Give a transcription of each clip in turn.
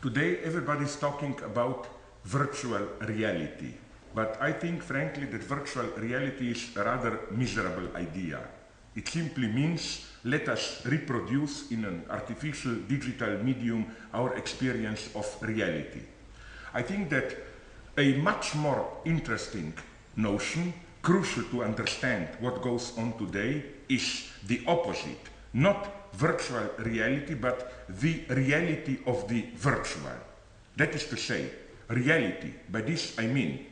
Today, everybody's talking about virtual reality. But I think, frankly, that virtual reality is a rather miserable idea. It simply means let us reproduce in an artificial digital medium our experience of reality. I think that a much more interesting notion, crucial to understand what goes on today, is the opposite. Not virtual reality, but the reality of the virtual. That is to say, reality, by this I mean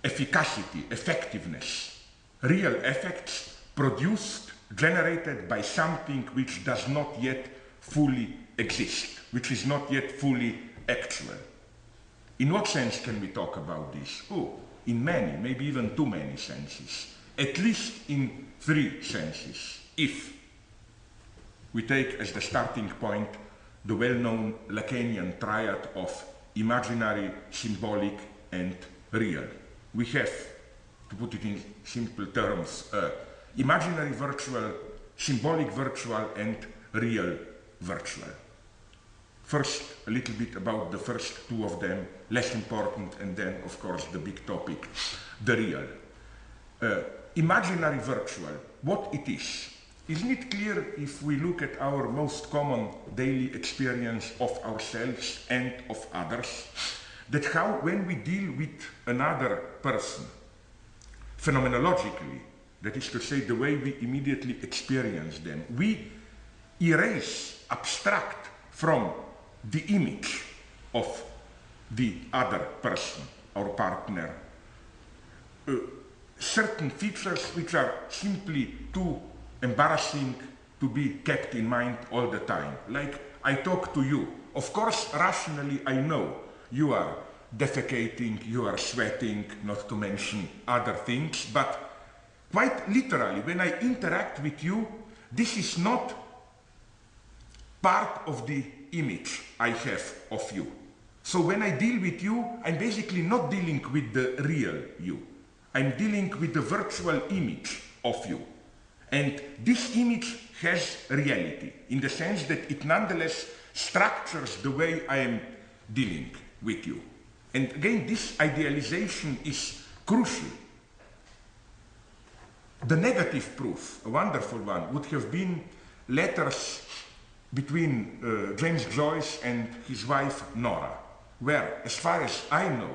efficacy, effectiveness, real effects produced, generated by something which does not yet fully exist, which is not yet fully actual. In what sense can we talk about this? Oh, in many, maybe even too many senses. At least in 3 senses. If we take as the starting point the well-known Lacanian triad of imaginary, symbolic, and real. We have, to put it in simple terms, imaginary virtual, symbolic virtual, and real virtual. First, a little bit about the first 2 of them, less important, and then, of course, the big topic, the real. Imaginary virtual, what it is. Isn't it clear if we look at our most common daily experience of ourselves and of others, that how when we deal with another person, phenomenologically, that is to say the way we immediately experience them, we erase, abstract from the image of the other person, our partner, certain features which are simply too embarrassing to be kept in mind all the time. Like, I talk to you. Of course, rationally, I know you are defecating, you are sweating, not to mention other things, but quite literally, when I interact with you, this is not part of the image I have of you. So when I deal with you, I'm basically not dealing with the real you. I'm dealing with the virtual image of you. And this image has reality, in the sense that it nonetheless structures the way I am dealing with you. And again, this idealization is crucial. The negative proof, a wonderful one, would have been letters between James Joyce and his wife Nora, where, as far as I know,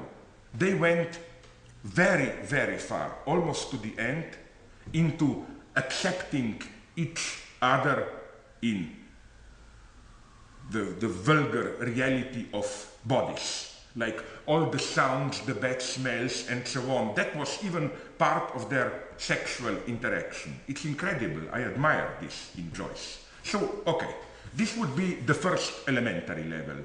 they went very, very far, almost to the end, into accepting each other in the vulgar reality of bodies, like all the sounds, the bad smells, and so on. That was even part of their sexual interaction. It's incredible. I admire this in Joyce. So, okay, this would be the first elementary level.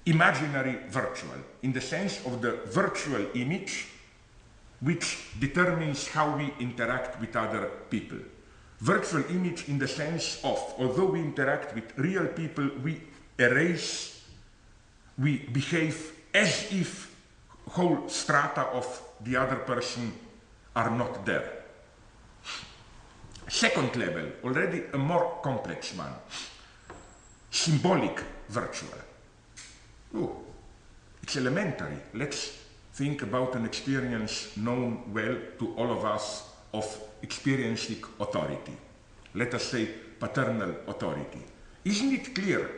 Imaginary virtual, in the sense of the virtual image which determines how we interact with other people. Virtual image in the sense of, although we interact with real people, we erase, we behave as if whole strata of the other person are not there. Second level, already a more complex one, symbolic virtual. Oh, it's elementary. Let's think about an experience known well to all of us of experiencing authority. Let us say paternal authority. Isn't it clear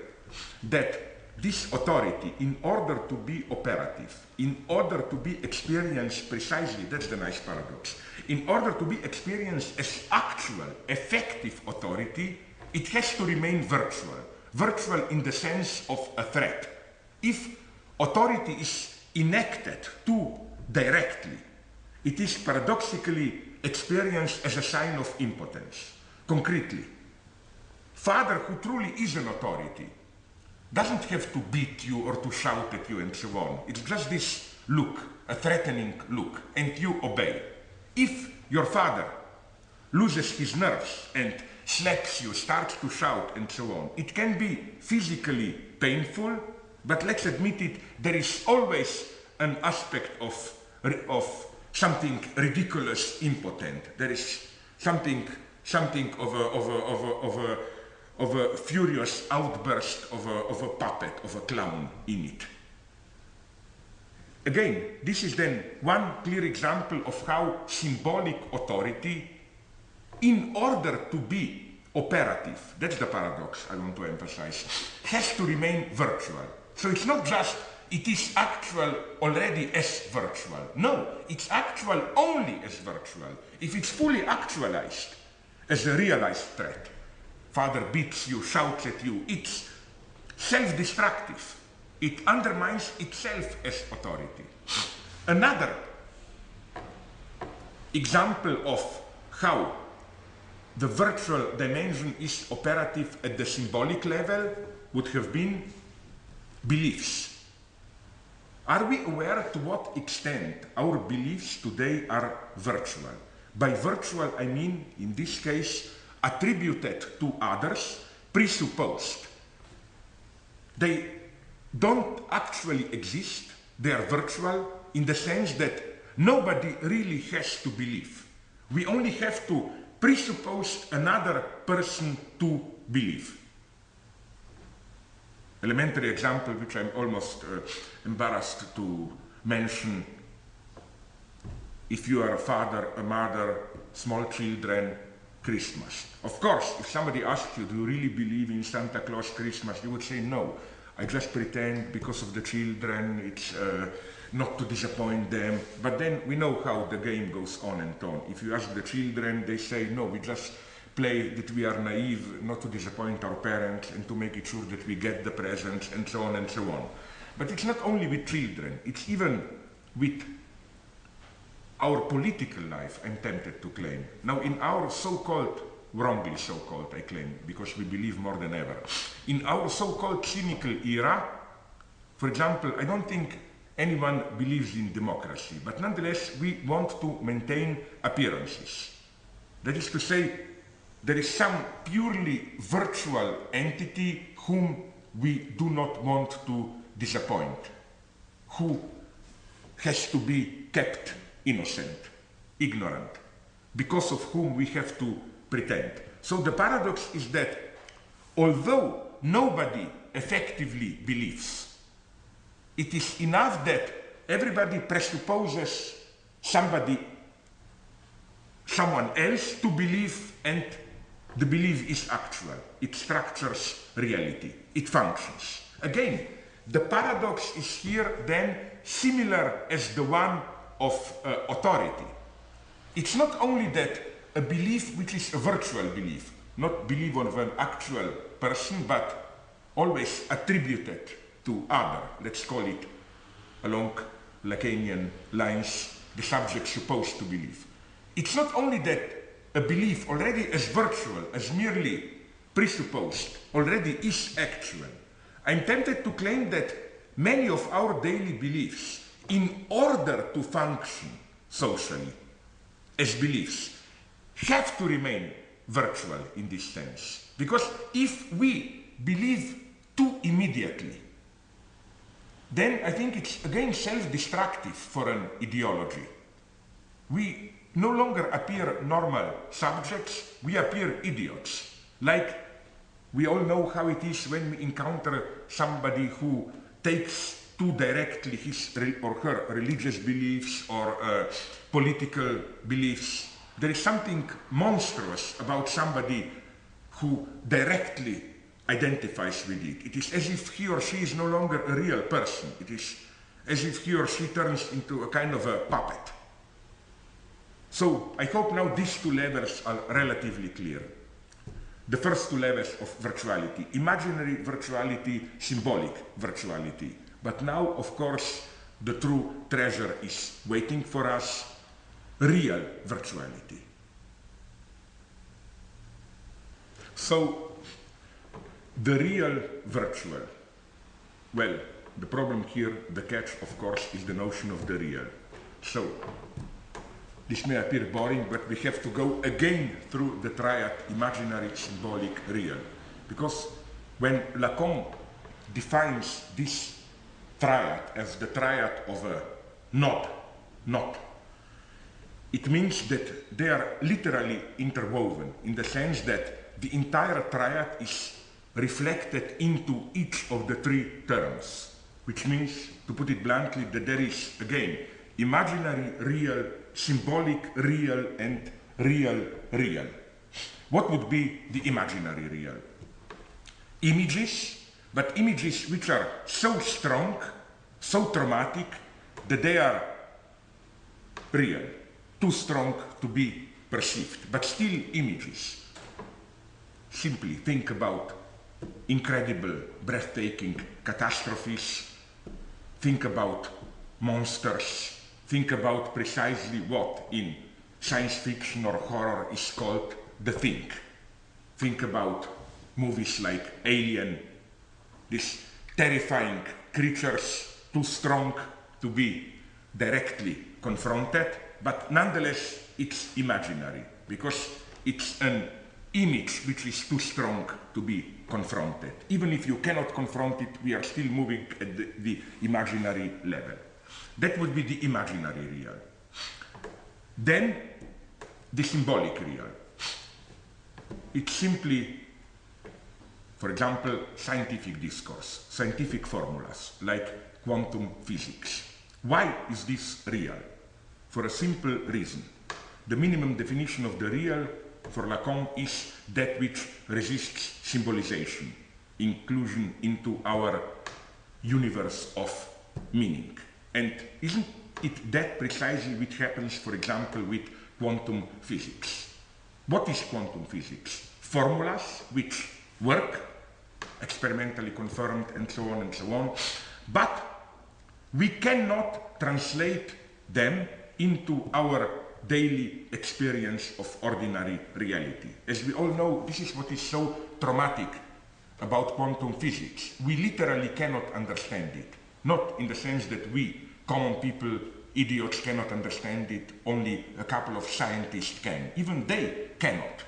that this authority, in order to be operative, in order to be experienced precisely, that's the nice paradox, in order to be experienced as actual, effective authority, it has to remain virtual. Virtual in the sense of a threat. If authority is enacted too directly, it is paradoxically experienced as a sign of impotence. Concretely, father who truly is an authority doesn't have to beat you or to shout at you and so on. It's just this look, a threatening look, and you obey. If your father loses his nerves and slaps you, starts to shout and so on, it can be physically painful, but let's admit it, there is always an aspect of something ridiculous, impotent. There is something of of a furious outburst of a puppet, of a clown in it. Again, this is then one clear example of how symbolic authority, in order to be operative, that's the paradox I want to emphasize, has to remain virtual. So it's not just it is actual already as virtual. No, it's actual only as virtual if it's fully actualized as a realized threat. Father beats you, shouts at you. It's self-destructive. It undermines itself as authority. Another example of how the virtual dimension is operative at the symbolic level would have been beliefs. Are we aware to what extent our beliefs today are virtual? By virtual, I mean, in this case, attributed to others, presupposed. They don't actually exist, they are virtual in the sense that nobody really has to believe. We only have to presuppose another person to believe. Elementary example, which I'm almost embarrassed to mention. If you are a father, a mother, small children, Christmas. Of course, if somebody asks you, do you really believe in Santa Claus Christmas? You would say, no, I just pretend because of the children, it's not to disappoint them. But then we know how the game goes on and on. If you ask the children, they say, no, we just play that we are naive, not to disappoint our parents and to make it sure that we get the presents and so on and so on. But it's not only with children, it's even with our political life, I'm tempted to claim. Now in our so-called, wrongly so-called, I claim, because we believe more than ever, in our so-called cynical era, for example, I don't think anyone believes in democracy, but nonetheless we want to maintain appearances. That is to say, there is some purely virtual entity whom we do not want to disappoint, who has to be kept innocent, ignorant, because of whom we have to pretend. So the paradox is that although nobody effectively believes, it is enough that everybody presupposes someone else to believe, and the belief is actual. It structures reality. It functions. Again, the paradox is here then similar as the one of authority. It's not only that a belief which is a virtual belief, not belief of an actual person, but always attributed to other, let's call it along Lacanian lines, the subject supposed to believe. It's not only that a belief already as virtual, as merely presupposed, already is actual. I'm tempted to claim that many of our daily beliefs, in order to function socially as beliefs, have to remain virtual in this sense. Because if we believe too immediately, then I think it's again self-destructive for an ideology. We no longer appear normal subjects, we appear idiots. Like we all know how it is when we encounter somebody who takes too directly his or her religious beliefs or political beliefs. There is something monstrous about somebody who directly identifies with it. It is as if he or she is no longer a real person. It is as if he or she turns into a kind of a puppet. So I hope now these two levels are relatively clear. The first two levels of virtuality, imaginary virtuality, symbolic virtuality. But now, of course, the true treasure is waiting for us, real virtuality. So, the real virtual. Well, the problem here, the catch, of course, is the notion of the real. So, this may appear boring, but we have to go again through the triad imaginary, symbolic, real. Because when Lacan defines this triad as the triad of a not, it means that they are literally interwoven in the sense that the entire triad is reflected into each of the three terms, which means, to put it bluntly, that there is, again, imaginary real, symbolic real, and real real. What would be the imaginary real? Images, but images which are so strong, so traumatic, that they are real, too strong to be perceived, but still images. Simply think about incredible, breathtaking catastrophes, think about monsters, think about precisely what in science fiction or horror is called the thing. Think about movies like Alien, these terrifying creatures too strong to be directly confronted, but nonetheless it's imaginary because it's an image which is too strong to be confronted. Even if you cannot confront it, we are still moving at the imaginary level. That would be the imaginary real. Then the symbolic real. It's simply, for example, scientific discourse, scientific formulas like quantum physics. Why is this real? For a simple reason. The minimum definition of the real for Lacan is that which resists symbolization, inclusion into our universe of meaning. And isn't it that precisely which happens, for example, with quantum physics? What is quantum physics? Formulas which work, experimentally confirmed, and so on and so on, but we cannot translate them into our daily experience of ordinary reality. As we all know, this is what is so traumatic about quantum physics. We literally cannot understand it. Not in the sense that we, common people, idiots, cannot understand it, only a couple of scientists can. Even they cannot.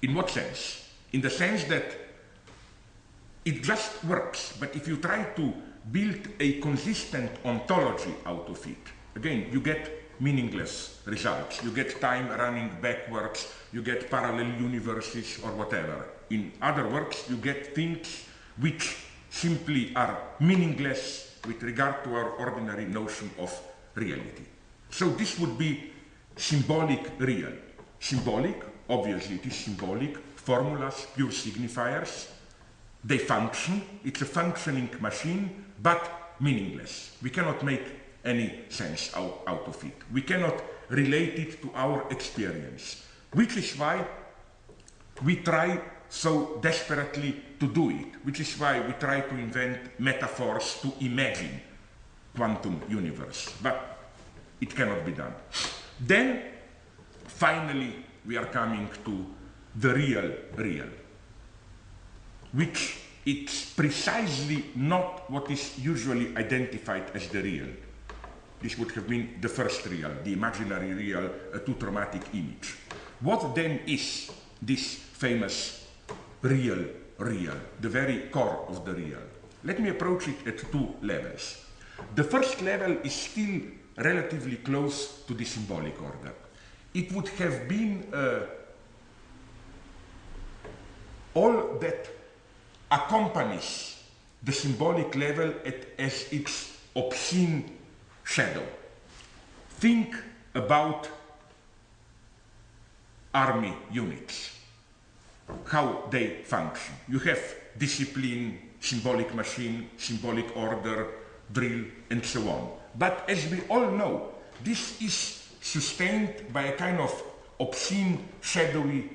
In what sense? In the sense that it just works, but if you try to build a consistent ontology out of it, again, you get meaningless results. You get time running backwards, you get parallel universes or whatever. In other words, you get things which simply are meaningless with regard to our ordinary notion of reality. So this would be symbolic real. Symbolic, obviously it is symbolic, formulas, pure signifiers. They function, it's a functioning machine, but meaningless. We cannot make any sense out of it. We cannot relate it to our experience, which is why we try so desperately to do it, which is why we try to invent metaphors to imagine quantum universe, but it cannot be done. Then, finally, we are coming to the real, which it's precisely not what is usually identified as the real. This would have been the first real, the imaginary real, a too traumatic image. What then is this famous real, the very core of the real? Let me approach it at two levels. The first level is still relatively close to the symbolic order. It would have been all that accompanies the symbolic level as its obscene shadow. Think about army units, how they function. You have discipline, symbolic machine, symbolic order, drill, and so on. But as we all know, this is sustained by a kind of obscene, shadowy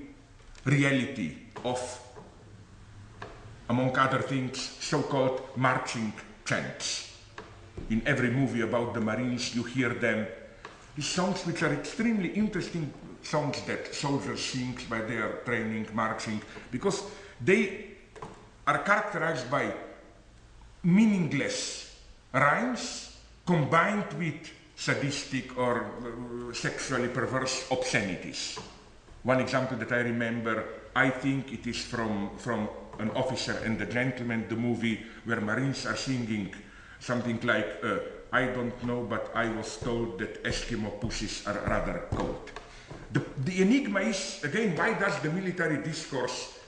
reality of, among other things, so-called marching chants. In every movie about the Marines, you hear them. These songs which are extremely interesting songs that soldiers sing while they are training, marching, because they are characterized by meaningless rhymes combined with sadistic or sexually perverse obscenities. One example that I remember, I think it is from An Officer and a Gentleman, the movie, where Marines are singing something like, I don't know, but I was told that Eskimo pussies are rather cold. The enigma is, again, why does the military discourse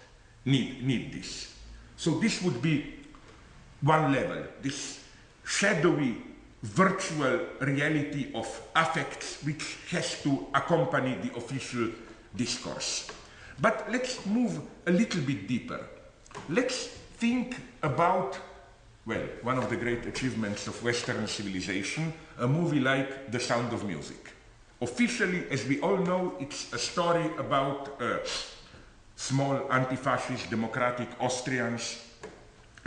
need this? So this would be one level, this shadowy virtual reality of affects which has to accompany the official discourse. But let's move a little bit deeper. Let's think about, well, one of the great achievements of Western civilization, a movie like The Sound of Music. Officially, as we all know, it's a story about small anti-fascist democratic Austrians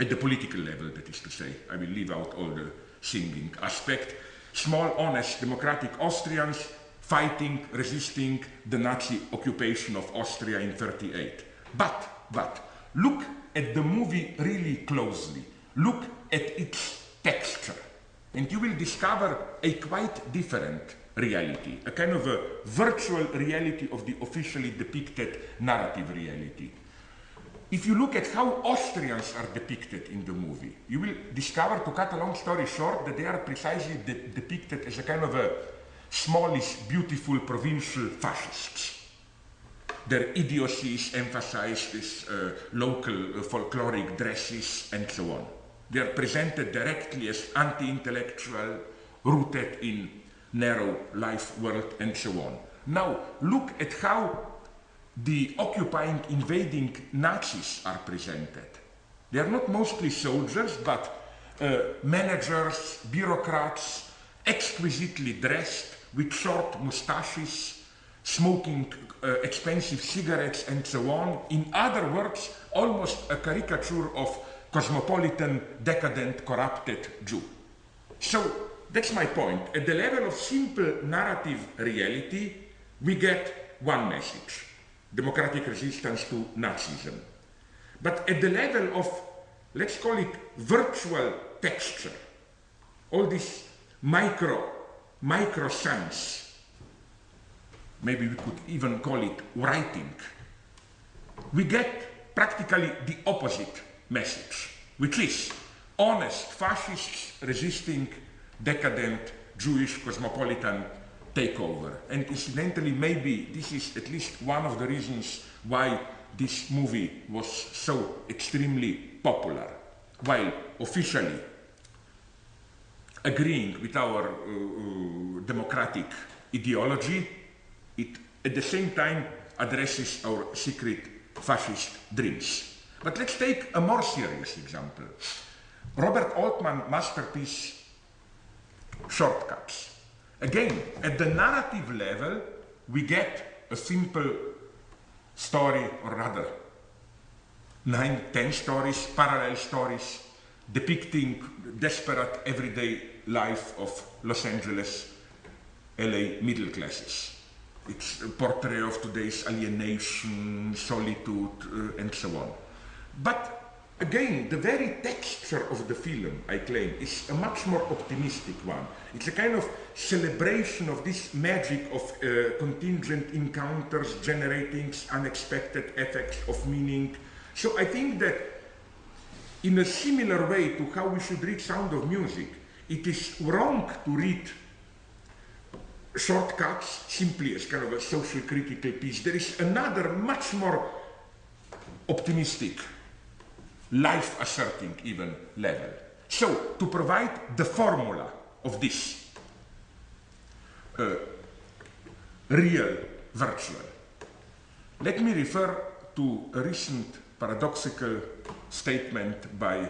at the political level, that is to say. I will leave out all the singing aspect. Small, honest, democratic Austrians fighting, resisting the Nazi occupation of Austria in 1938. But, look at the movie really closely. Look at its texture. And you will discover a quite different reality, a kind of a virtual reality of the officially depicted narrative reality. If you look at how Austrians are depicted in the movie, you will discover, to cut a long story short, that they are precisely depicted as a kind of a smallish, beautiful, provincial fascists. Their idiocies emphasized as local folkloric dresses and so on. They are presented directly as anti-intellectual, rooted in narrow life world and so on. Now, look at how the occupying, invading Nazis are presented. They are not mostly soldiers, but managers, bureaucrats, exquisitely dressed, with short mustaches, smoking expensive cigarettes and so on. In other words, almost a caricature of cosmopolitan, decadent, corrupted Jew. So that's my point. At the level of simple narrative reality, we get one message: democratic resistance to Nazism. But at the level of, let's call it virtual texture, all this micro sense, maybe we could even call it writing, we get practically the opposite message, which is honest fascists resisting decadent Jewish cosmopolitan takeover. And incidentally, maybe this is at least one of the reasons why this movie was so extremely popular. While officially agreeing with our democratic ideology, it at the same time addresses our secret fascist dreams. But let's take a more serious example. Robert Altman's masterpiece, Shortcuts. Again, at the narrative level, we get a simple story, or rather 9, 10 stories, parallel stories, depicting desperate everyday life of Los Angeles, LA middle classes. It's a portrait of today's alienation, solitude, and so on. But again, the very texture of the film, I claim, is a much more optimistic one. It's a kind of celebration of this magic of contingent encounters generating unexpected effects of meaning. So I think that in a similar way to how we should read Sound of Music, it is wrong to read Shortcuts simply as kind of a social critical piece. There is another much more optimistic, life-asserting even level. So, to provide the formula of this real virtual, let me refer to a recent paradoxical statement by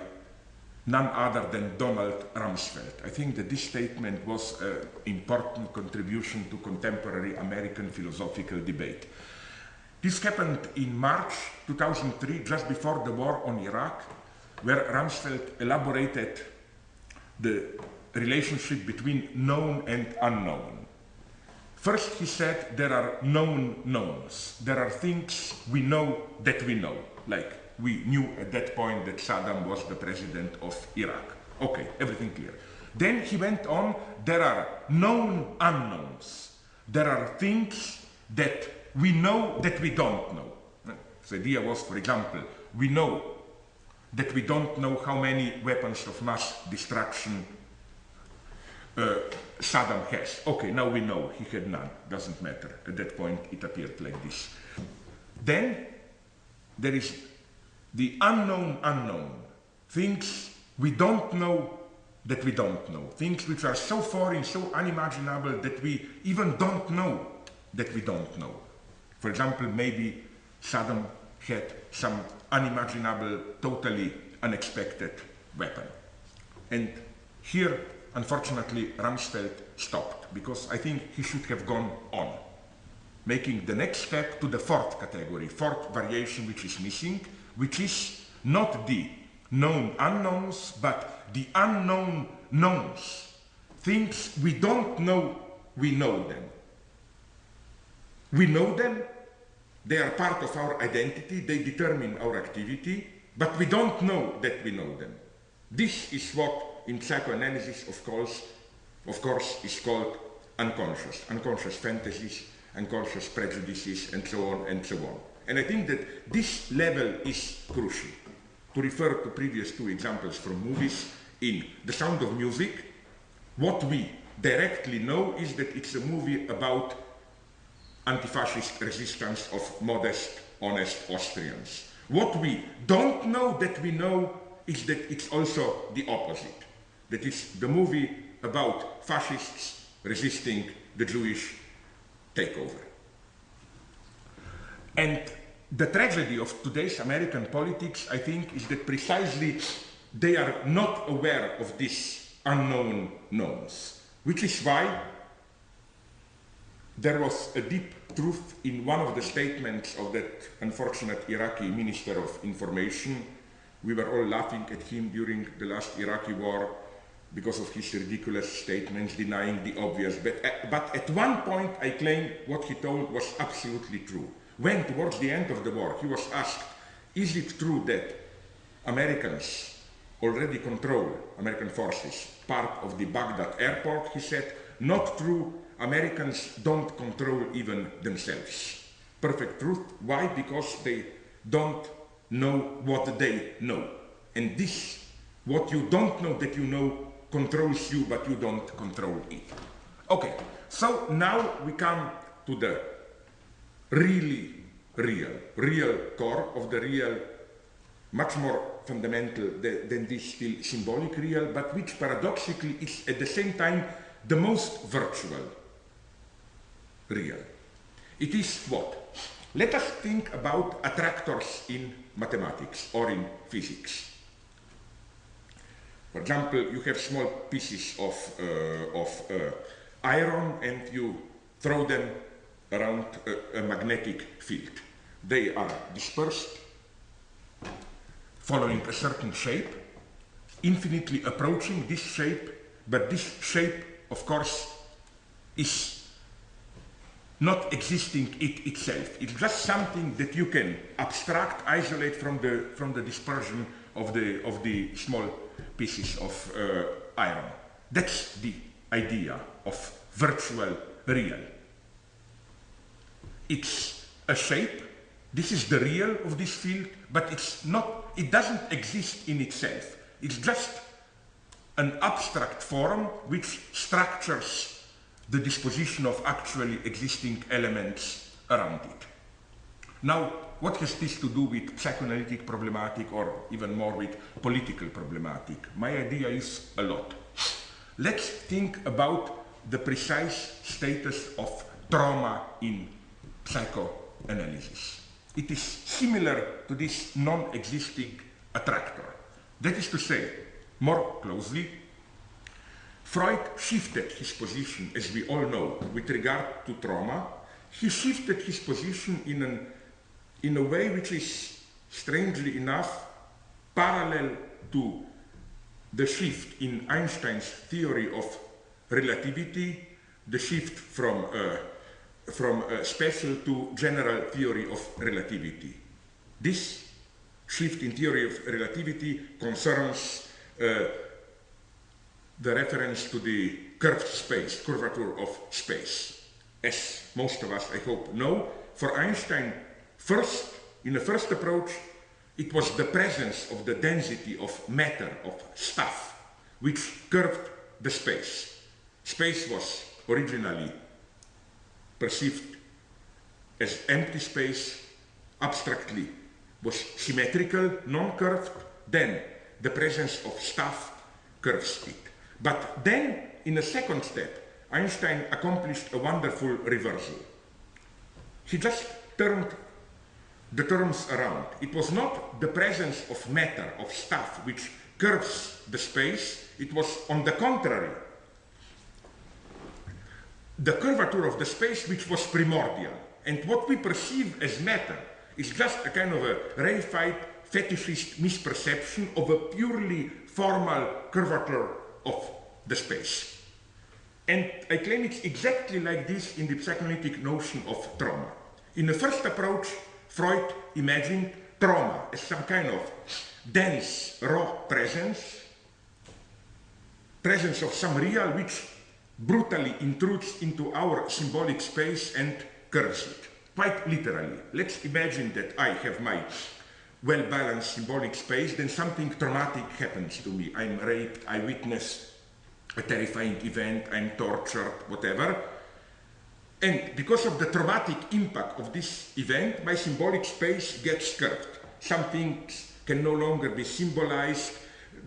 none other than Donald Rumsfeld. I think that this statement was an important contribution to contemporary American philosophical debate. This happened in March 2003, just before the war on Iraq, where Rumsfeld elaborated the relationship between known and unknown. First, he said there are known knowns. There are things we know that we know, like we knew at that point that Saddam was the president of Iraq. Okay, everything clear. Then he went on, there are known unknowns. There are things that we know that we don't know. The idea was, for example, we know that we don't know how many weapons of mass destruction Saddam has. Okay, now we know he had none. Doesn't matter. At that point, it appeared like this. Then there is the unknown unknown. Things we don't know that we don't know. Things which are so foreign, so unimaginable that we even don't know that we don't know. For example, maybe Saddam had some unimaginable, totally unexpected weapon. And here, unfortunately, Rumsfeld stopped, because I think he should have gone on, making the next step to the fourth category, fourth variation which is missing, which is not the known unknowns, but the unknown knowns. Things we don't know, we know them. We know them, they are part of our identity, they determine our activity, but we don't know that we know them. This is what in psychoanalysis, of course, is called unconscious. Unconscious fantasies, unconscious prejudices, and so on and so on. And I think that this level is crucial. To refer to previous two examples from movies, in The Sound of Music, what we directly know is that it's a movie about anti-fascist resistance of modest, honest Austrians. What we don't know that we know is that it's also the opposite. That it's the movie about fascists resisting the Jewish takeover. And the tragedy of today's American politics, I think, is that precisely they are not aware of these unknown knowns, which is why there was a deep truth in one of the statements of that unfortunate Iraqi Minister of Information. We were all laughing at him during the last Iraqi war because of his ridiculous statements denying the obvious. But at one point, I claim what he told was absolutely true. When, towards the end of the war, he was asked, is it true that Americans already control, American forces, part of the Baghdad airport? He said, not true, Americans don't control even themselves. Perfect truth. Why? Because they don't know what they know. And this, what you don't know that you know, controls you, but you don't control it. Okay, so now we come to the really real core of the real, much more fundamental than this still symbolic real, but which paradoxically is at the same time the most virtual real. It is what? Let us think about attractors in mathematics or in physics. For example, you have small pieces of iron and you throw them around a magnetic field. They are dispersed, following a certain shape, infinitely approaching this shape, but this shape, of course, is not existing it itself. It's just something that you can abstract, isolate from the dispersion of the small pieces of iron. That's the idea of virtual real. It's a shape. This is the real of this field, but it doesn't exist in itself. It's just an abstract form which structures the disposition of actually existing elements around it. Now, what has this to do with psychoanalytic problematic or even more with political problematic? My idea is a lot. Let's think about the precise status of trauma in psychoanalysis. It is similar to this non-existing attractor. That is to say, more closely, Freud shifted his position, as we all know, with regard to trauma. He shifted his position in a way which is, strangely enough, parallel to the shift in Einstein's theory of relativity, the shift from special to general theory of relativity. This shift in theory of relativity concerns the reference to the curved space, curvature of space. As most of us, I hope, know, for Einstein, in the first approach, it was the presence of the density of matter, of stuff, which curved the space. Space was originally perceived as empty space, abstractly was symmetrical, non-curved, then the presence of stuff curves it. But then, in a second step, Einstein accomplished a wonderful reversal. He just turned the terms around. It was not the presence of matter, of stuff, which curves the space. It was, on the contrary, the curvature of the space which was primordial. And what we perceive as matter is just a kind of a reified, fetishist misperception of a purely formal curvature of the space. And I claim it's exactly like this in the psychoanalytic notion of trauma. In the first approach, Freud imagined trauma as some kind of dense, raw presence of some real which brutally intrudes into our symbolic space and curves it. Quite literally. Let's imagine that I have my well-balanced symbolic space, then something traumatic happens to me. I'm raped, I witness a terrifying event, I'm tortured, whatever. And because of the traumatic impact of this event, my symbolic space gets curved. Some things can no longer be symbolized.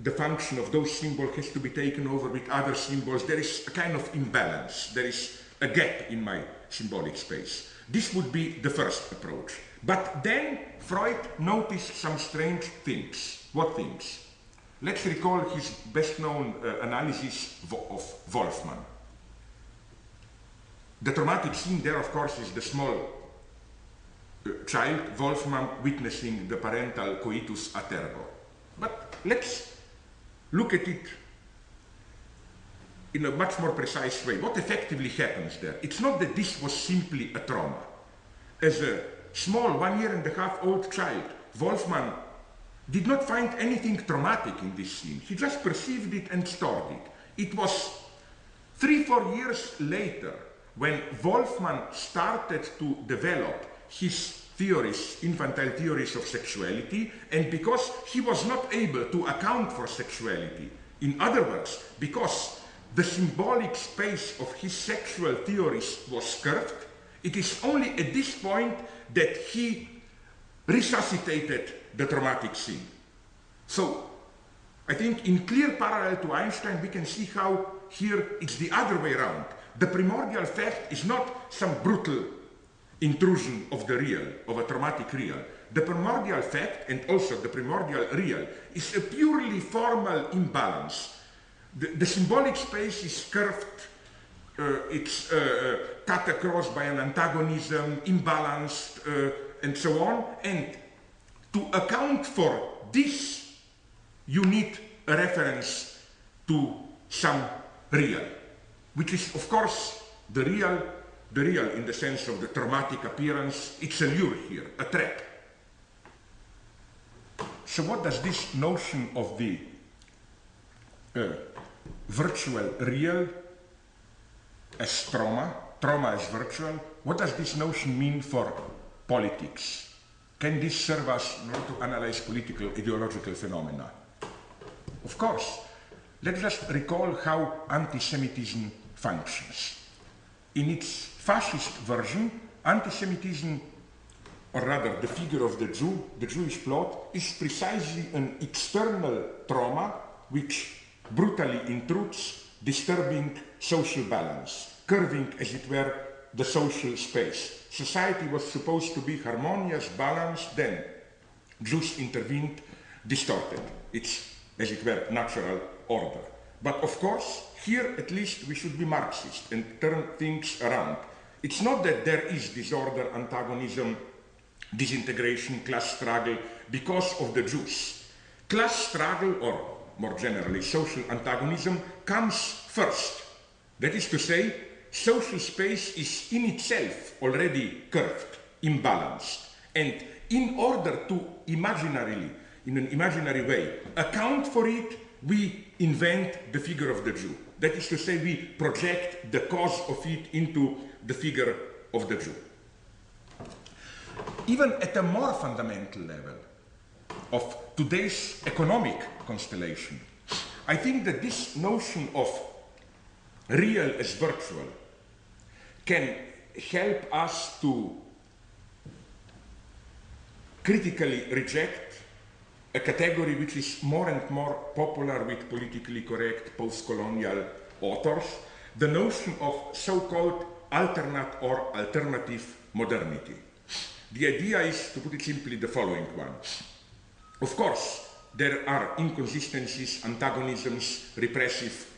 The function of those symbols has to be taken over with other symbols. There is a kind of imbalance. There is a gap in my symbolic space. This would be the first approach. But then Freud noticed some strange things. What things? Let's recall his best-known analysis of Wolfman. The traumatic scene there, of course, is the small child, Wolfman, witnessing the parental coitus a tergo. But let's look at it in a much more precise way. What effectively happens there? It's not that this was simply a trauma. As a small 1.5-year-old child, Wolfman did not find anything traumatic in this scene. He just perceived it and stored it. It was 3-4 years later when Wolfman started to develop his theories, infantile theories of sexuality, and because he was not able to account for sexuality, in other words, because the symbolic space of his sexual theories was curved, it is only at this point that he resuscitated the traumatic scene. So, I think in clear parallel to Einstein, we can see how here it's the other way around. The primordial fact is not some brutal intrusion of the real, of a traumatic real. The primordial fact, and also the primordial real, is a purely formal imbalance. The symbolic space is curved, it's cut across by an antagonism, imbalanced, and so on. And to account for this, you need a reference to some real, which is, of course, the real in the sense of the traumatic appearance. It's a lure here, a trap. So what does this notion of the virtual real as trauma as virtual, what does this notion mean for politics? Can this serve us in order to analyze political ideological phenomena? Of course. Let's just recall how anti-Semitism functions. In its fascist version, anti-Semitism, or rather the figure of the Jew, the Jewish plot, is precisely an external trauma which brutally intrudes, disturbing social balance, curving, as it were, the social space. Society was supposed to be harmonious, balanced, then Jews intervened, distorted its, as it were, natural order. But of course, here at least we should be Marxist and turn things around. It's not that there is disorder, antagonism, disintegration, class struggle because of the Jews. Class struggle, or more generally social antagonism, comes first. That is to say, social space is in itself already curved, imbalanced. And in order to imaginarily, in an imaginary way, account for it, we invent the figure of the Jew. That is to say, we project the cause of it into the figure of the Jew. Even at a more fundamental level of today's economic constellation, I think that this notion of real as virtual, can help us to critically reject a category which is more and more popular with politically correct post-colonial authors, the notion of so-called alternate or alternative modernity. The idea is, to put it simply, the following one. Of course, there are inconsistencies, antagonisms, repressive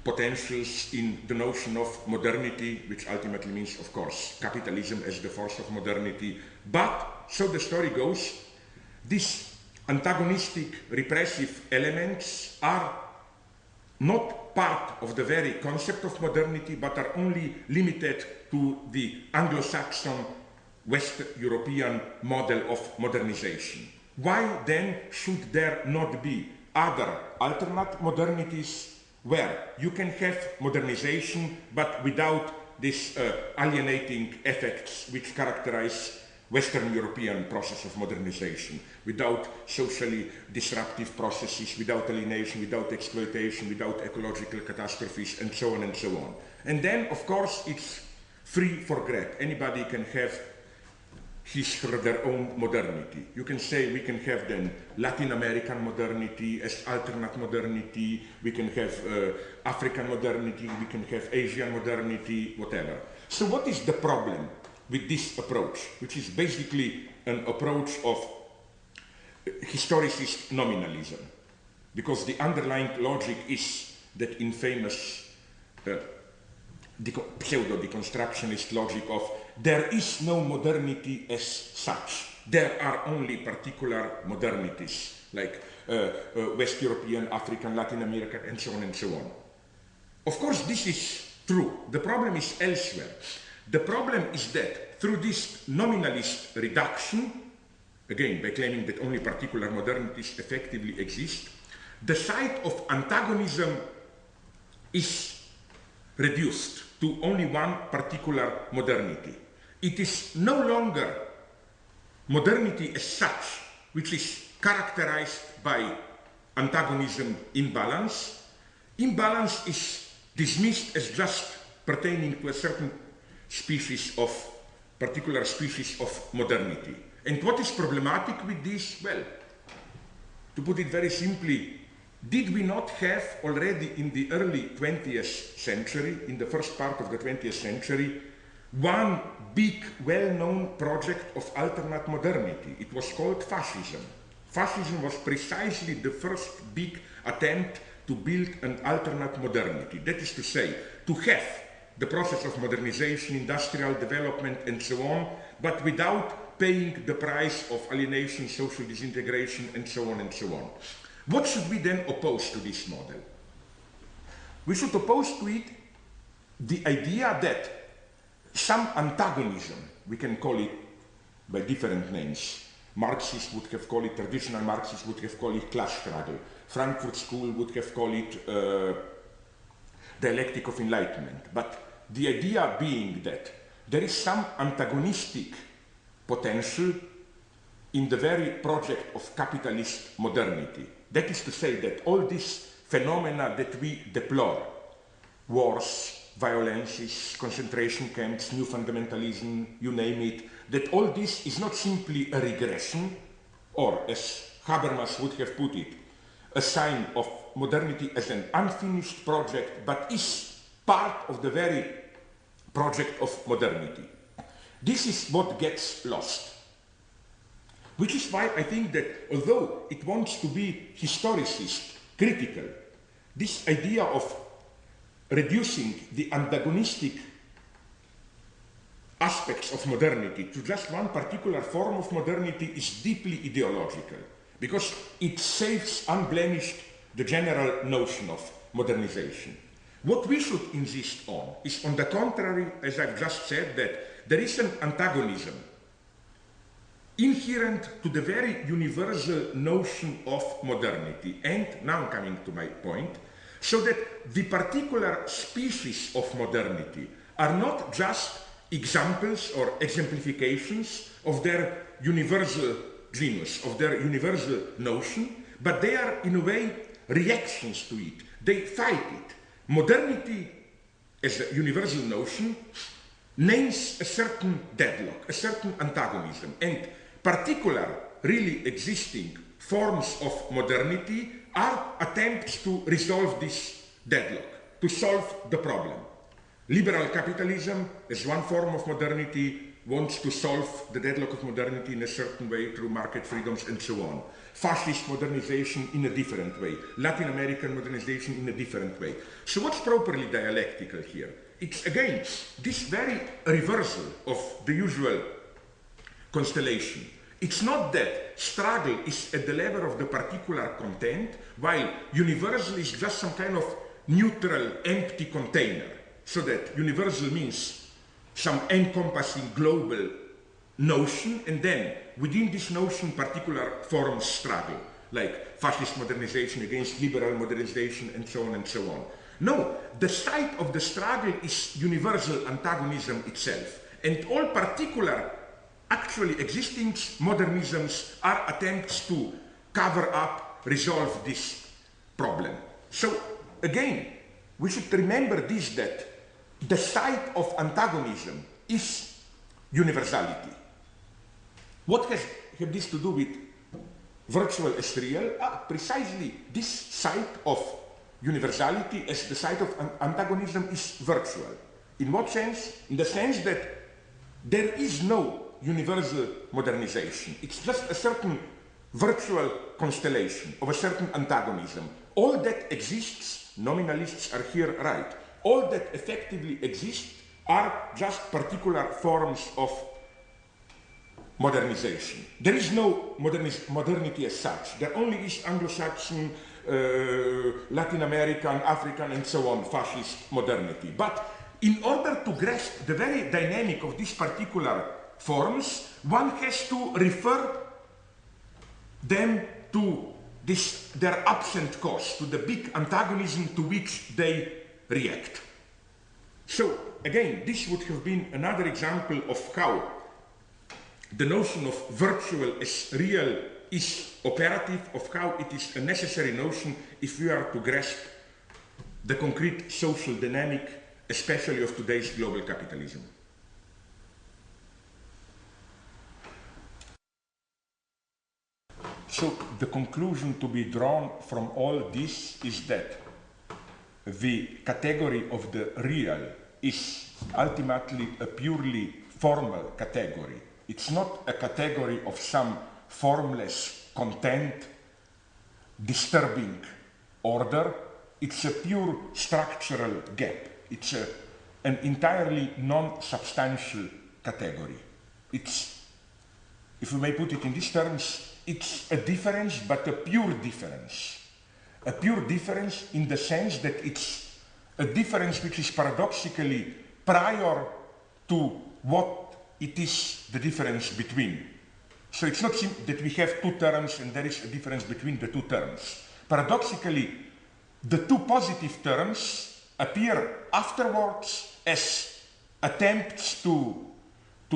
potentials in the notion of modernity, which ultimately means, of course, capitalism as the force of modernity. But, so the story goes, these antagonistic, repressive elements are not part of the very concept of modernity, but are only limited to the Anglo-Saxon, West European model of modernization. Why then should there not be other alternate modernities where you can have modernization but without these alienating effects which characterize Western European process of modernization, without socially disruptive processes, without alienation, without exploitation, without ecological catastrophes, and so on and so on. And then, of course, it's free for grab. Anybody can have his or their own modernity. You can say we can have then Latin American modernity as alternate modernity, we can have African modernity, we can have Asian modernity, whatever. So what is the problem with this approach, which is basically an approach of historicist nominalism? Because the underlying logic is that infamous pseudo-deconstructionist logic of there is no modernity as such. There are only particular modernities, like West European, African, Latin American, and so on and so on. Of course, this is true. The problem is elsewhere. The problem is that through this nominalist reduction, again, by claiming that only particular modernities effectively exist, the site of antagonism is reduced to only one particular modernity. It is no longer modernity as such, which is characterized by antagonism imbalance. Imbalance is dismissed as just pertaining to a certain species of, particular species of modernity. And what is problematic with this? Well, to put it very simply, did we not have already in the early 20th century, in the first part of the 20th century, one big, well-known project of alternate modernity? It was called fascism. Fascism was precisely the first big attempt to build an alternate modernity. That is to say, to have the process of modernization, industrial development, and so on, but without paying the price of alienation, social disintegration, and so on and so on. What should we then oppose to this model? We should oppose to it the idea that some antagonism, we can call it by different names. Marxists would have called it, traditional Marxists would have called it class struggle. Frankfurt School would have called it dialectic of enlightenment. But the idea being that there is some antagonistic potential in the very project of capitalist modernity. That is to say that all these phenomena that we deplore, wars, violences, concentration camps, new fundamentalism, you name it, that all this is not simply a regression, or as Habermas would have put it, a sign of modernity as an unfinished project, but is part of the very project of modernity. This is what gets lost. Which is why I think that although it wants to be historicist, critical, this idea of reducing the antagonistic aspects of modernity to just one particular form of modernity is deeply ideological, because it saves unblemished the general notion of modernization. What we should insist on is, on the contrary, as I've just said, that there is an antagonism inherent to the very universal notion of modernity. And now I'm coming to my point, so that the particular species of modernity are not just examples or exemplifications of their universal genius, of their universal notion, but they are in a way reactions to it. They fight it. Modernity as a universal notion, names a certain deadlock, a certain antagonism, and particular really existing forms of modernity are attempts to resolve this deadlock, to solve the problem. Liberal capitalism, as one form of modernity, wants to solve the deadlock of modernity in a certain way through market freedoms and so on. Fascist modernization in a different way. Latin American modernization in a different way. So what's properly dialectical here? It's again this very reversal of the usual constellation. It's not that struggle is at the level of the particular content, while universal is just some kind of neutral, empty container. So that universal means some encompassing global notion, and then within this notion particular forms struggle, like fascist modernization against liberal modernization and so on and so on. No, the site of the struggle is universal antagonism itself, and all particular actually existing modernisms are attempts to cover up, resolve this problem. So again, we should remember this, that the site of antagonism is universality. What has this to do with virtual as real? Precisely this site of universality as the site of antagonism is virtual. In what sense? In the sense that there is no universal modernization. It's just a certain virtual constellation of a certain antagonism. All that exists, nominalists are here right, all that effectively exists are just particular forms of modernization. There is no modernity as such. There only is Anglo-Saxon, Latin American, African, and so on, fascist modernity. But in order to grasp the very dynamic of these particular forms, one has to refer them to their absent cause, to the big antagonism to which they react. So again, this would have been another example of how the notion of virtual as real is operative, of how it is a necessary notion if we are to grasp the concrete social dynamic, especially of today's global capitalism. So the conclusion to be drawn from all this is that the category of the real is ultimately a purely formal category. It's not a category of some formless content, disturbing order. It's a pure structural gap. It's an entirely non-substantial category. It's, if we may put it in these terms, it's a difference, but a pure difference. A pure difference in the sense that it's a difference which is paradoxically prior to what it is the difference between. So it's not that we have two terms and there is a difference between the two terms. Paradoxically, the two positive terms appear afterwards as attempts to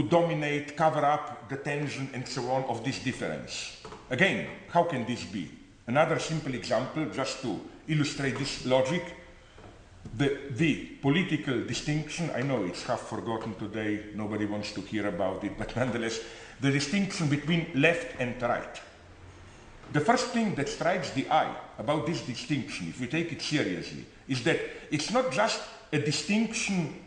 dominate, cover up the tension and so on of this difference. Again, how can this be? Another simple example, just to illustrate this logic, the political distinction, I know it's half forgotten today, nobody wants to hear about it, but nonetheless, the distinction between left and right. The first thing that strikes the eye about this distinction, if we take it seriously, is that it's not just a distinction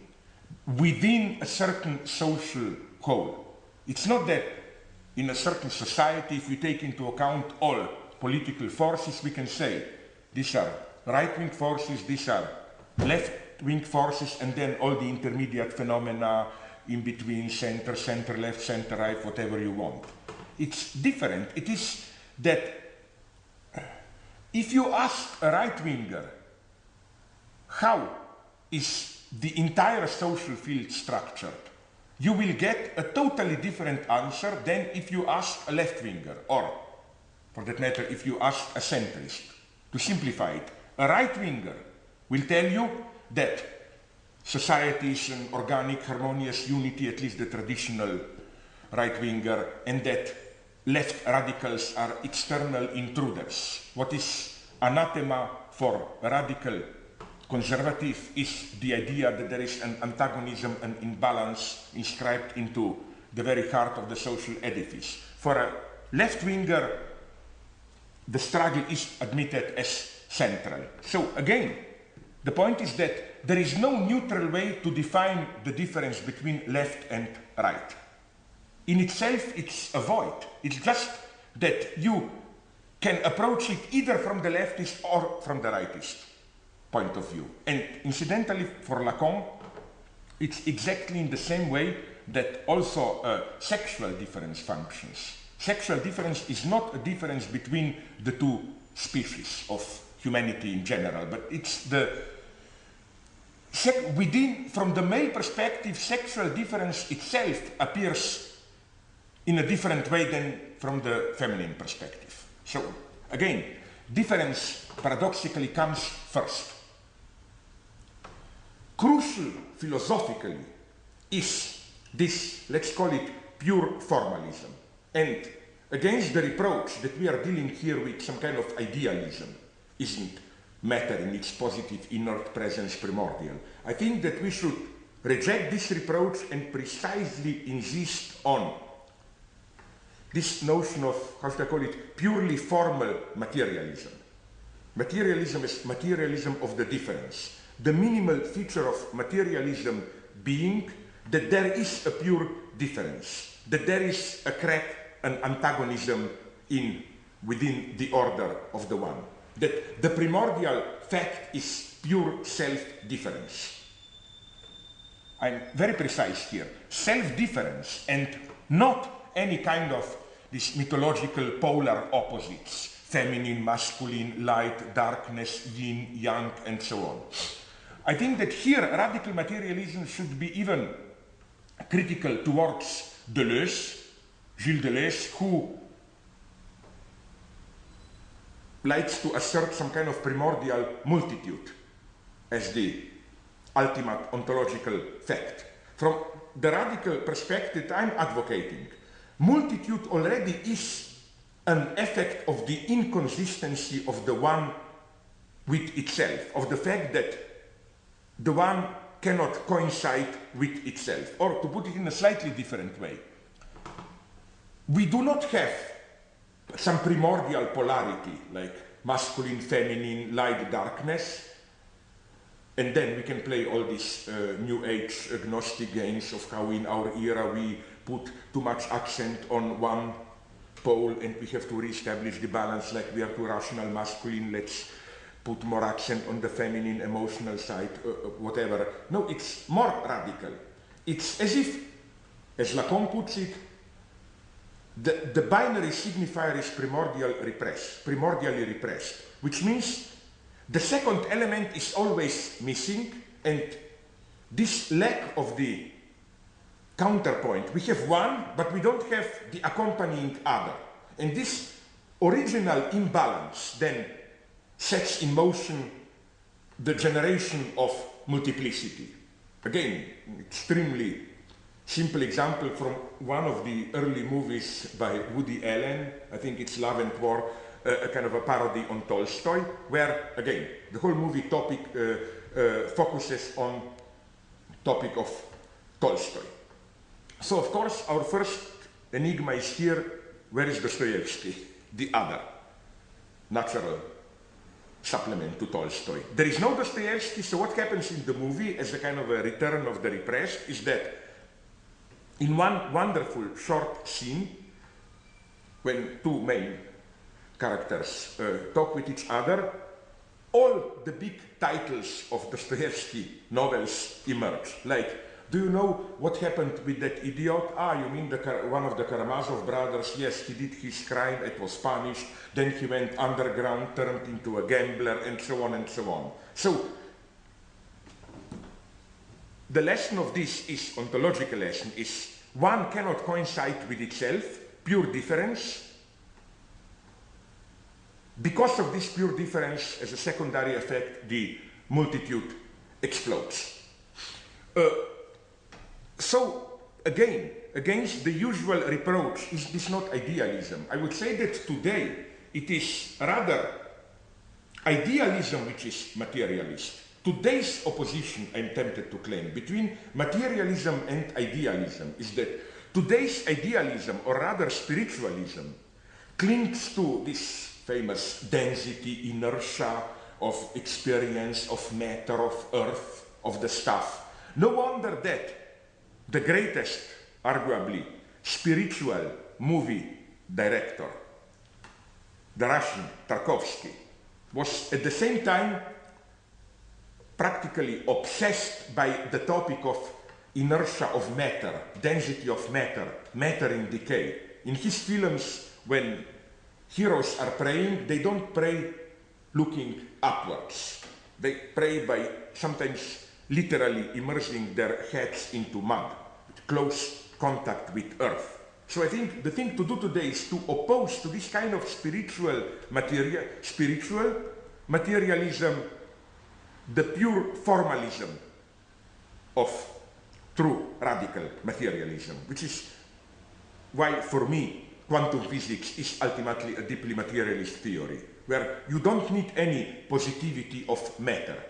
within a certain social whole. It's not that in a certain society, if we take into account all political forces, we can say these are right-wing forces, these are left-wing forces, and then all the intermediate phenomena in between, center, center-left, center-right, whatever you want. It's different. It is that if you ask a right-winger how is the entire social field structured, you will get a totally different answer than if you ask a left-winger, or, for that matter, if you ask a centrist. To simplify it, a right-winger will tell you that society is an organic, harmonious unity, at least the traditional right-winger, and that left radicals are external intruders. What is anathema for a radical conservative is the idea that there is an antagonism, an imbalance inscribed into the very heart of the social edifice. For a left-winger, the struggle is admitted as central. So again, the point is that there is no neutral way to define the difference between left and right. In itself, it's a void. It's just that you can approach it either from the leftist or from the rightist point of view. And incidentally, for Lacan, it's exactly in the same way that also sexual difference functions. Sexual difference is not a difference between the two species of humanity in general, but it's the within, from the male perspective, sexual difference itself appears in a different way than from the feminine perspective. So again, difference paradoxically comes first. Crucial philosophically is this, let's call it pure formalism. And against the reproach that we are dealing here with some kind of idealism, isn't matter in its positive inert presence primordial, I think that we should reject this reproach and precisely insist on this notion of, how should I call it, purely formal materialism. Materialism is materialism of the difference. The minimal feature of materialism being that there is a pure difference, that there is a crack, an antagonism within the order of the one, that the primordial fact is pure self-difference. I'm very precise here. Self-difference and not any kind of these mythological polar opposites, feminine, masculine, light, darkness, yin, yang, and so on. I think that here radical materialism should be even critical towards Deleuze, Gilles Deleuze, who likes to assert some kind of primordial multitude as the ultimate ontological fact. From the radical perspective I'm advocating, multitude already is an effect of the inconsistency of the one with itself, of the fact that the one cannot coincide with itself. Or to put it in a slightly different way, we do not have some primordial polarity like masculine, feminine, light, darkness, and then we can play all these new age agnostic games of how in our era we put too much accent on one pole and we have to reestablish the balance, like we are too rational masculine, let's put more accent on the feminine emotional side, whatever. No, it's more radical. It's as if, as Lacan puts it, the binary signifier is primordially repressed, which means the second element is always missing, and this lack of the counterpoint, we have one, but we don't have the accompanying other. And this original imbalance then sets in motion the generation of multiplicity. Again, extremely simple example from one of the early movies by Woody Allen, I think it's Love and War, a kind of a parody on Tolstoy, where, again, the whole movie topic focuses on topic of Tolstoy. So, of course, our first enigma is here, where is Dostoevsky, the other natural supplement to Tolstoy? There is no Dostoevsky, so what happens in the movie as a kind of a return of the repressed is that in one wonderful short scene, when two main characters talk with each other, all the big titles of Dostoevsky novels emerge. Like, do you know what happened with that idiot? Ah, you mean one of the Karamazov brothers? Yes, he did his crime, it was punished, then he went underground, turned into a gambler, and so on and so on. So, the lesson of this is, ontological lesson, is one cannot coincide with itself, pure difference. Because of this pure difference, as a secondary effect, the multitude explodes. So, again, against the usual reproach, is this not idealism? I would say that today it is rather idealism which is materialist. today's opposition, I'm tempted to claim, between materialism and idealism is that today's idealism, or rather spiritualism, clings to this famous density, inertia of experience, of matter, of earth, of the stuff. No wonder that the greatest, arguably, spiritual movie director, the Russian Tarkovsky, was at the same time practically obsessed by the topic of inertia of matter, density of matter, matter in decay. In his films, when heroes are praying, they don't pray looking upwards. They pray by sometimes literally immersing their heads into mud, with close contact with earth. So I think the thing to do today is to oppose to this kind of spiritual materialism, the pure formalism of true radical materialism, which is why, for me, quantum physics is ultimately a deeply materialist theory, where you don't need any positivity of matter.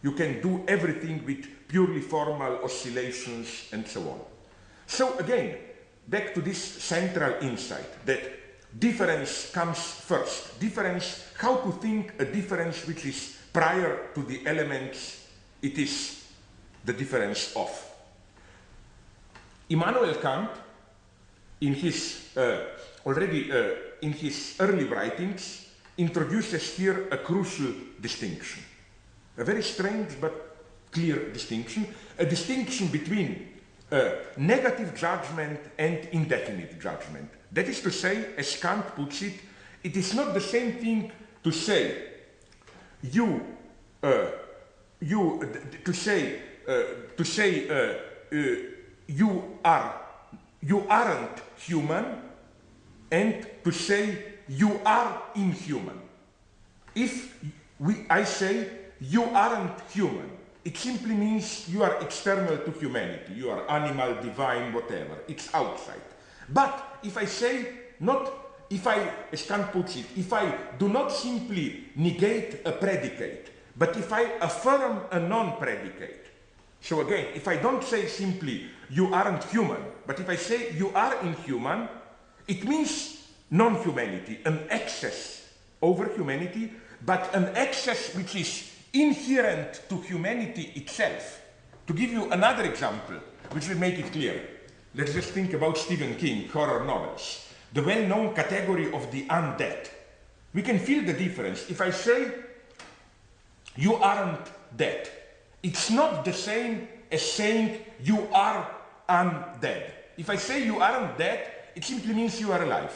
You can do everything with purely formal oscillations and so on. So again, back to this central insight that difference comes first. Difference, how to think a difference which is prior to the elements it is the difference of. Immanuel Kant, in his in his early writings, introduces here a crucial distinction, a very strange but clear distinction, a distinction between negative judgment and indefinite judgment. That is to say, as Kant puts it, it is not the same thing to say you aren't human, and to say you are inhuman. If I say you aren't human, it simply means you are external to humanity. You are animal, divine, whatever. It's outside. But if I say as Kant puts it, if I do not simply negate a predicate, but if I affirm a non-predicate. So again, if I don't say simply you aren't human, but if I say you are inhuman, it means non-humanity, an excess over humanity, but an excess which is inherent to humanity itself. To give you another example, which will make it clear, let's just think about Stephen King, horror novels, the well-known category of the undead. We can feel the difference. If I say you aren't dead, it's not the same as saying you are undead. If I say you aren't dead, it simply means you are alive,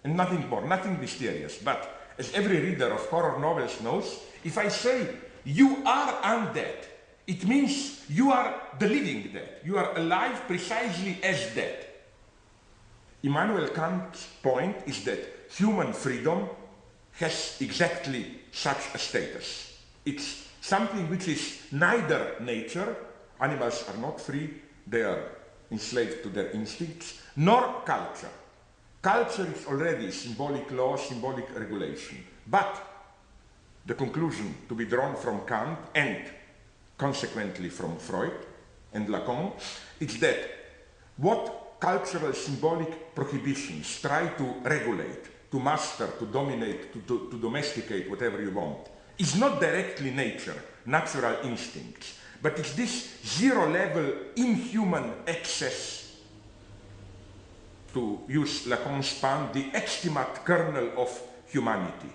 and nothing more, nothing mysterious. But as every reader of horror novels knows, if I say you are undead, it means you are the living dead. You are alive precisely as dead. Immanuel Kant's point is that human freedom has exactly such a status. It's something which is neither nature, animals are not free, they are enslaved to their instincts, nor culture. Culture is already symbolic law, symbolic regulation. But the conclusion to be drawn from Kant and consequently from Freud and Lacan is that what cultural symbolic prohibitions try to regulate, to master, to dominate, to domesticate, whatever you want, is not directly nature, natural instincts, but it's this zero-level inhuman excess, to use Lacan's pun, the extimate kernel of humanity.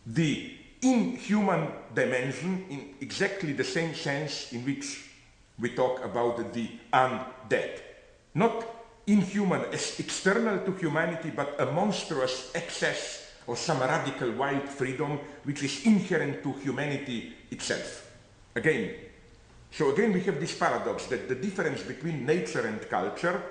The inhuman dimension in exactly the same sense in which we talk about the undead. Not inhuman as external to humanity, but a monstrous excess of some radical wild freedom which is inherent to humanity itself. Again, we have this paradox that the difference between nature and culture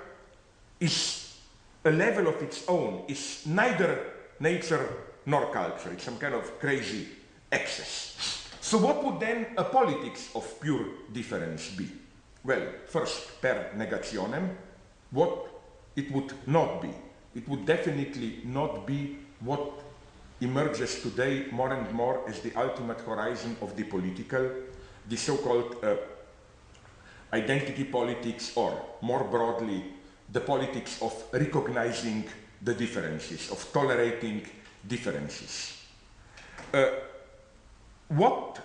is a level of its own, is neither nature nor culture. It's some kind of crazy excess. So what would then a politics of pure difference be? Well, first, per negationem, what it would not be. It would definitely not be what emerges today more and more as the ultimate horizon of the political, the so-called identity politics, or more broadly, the politics of recognizing the differences, of tolerating differences. What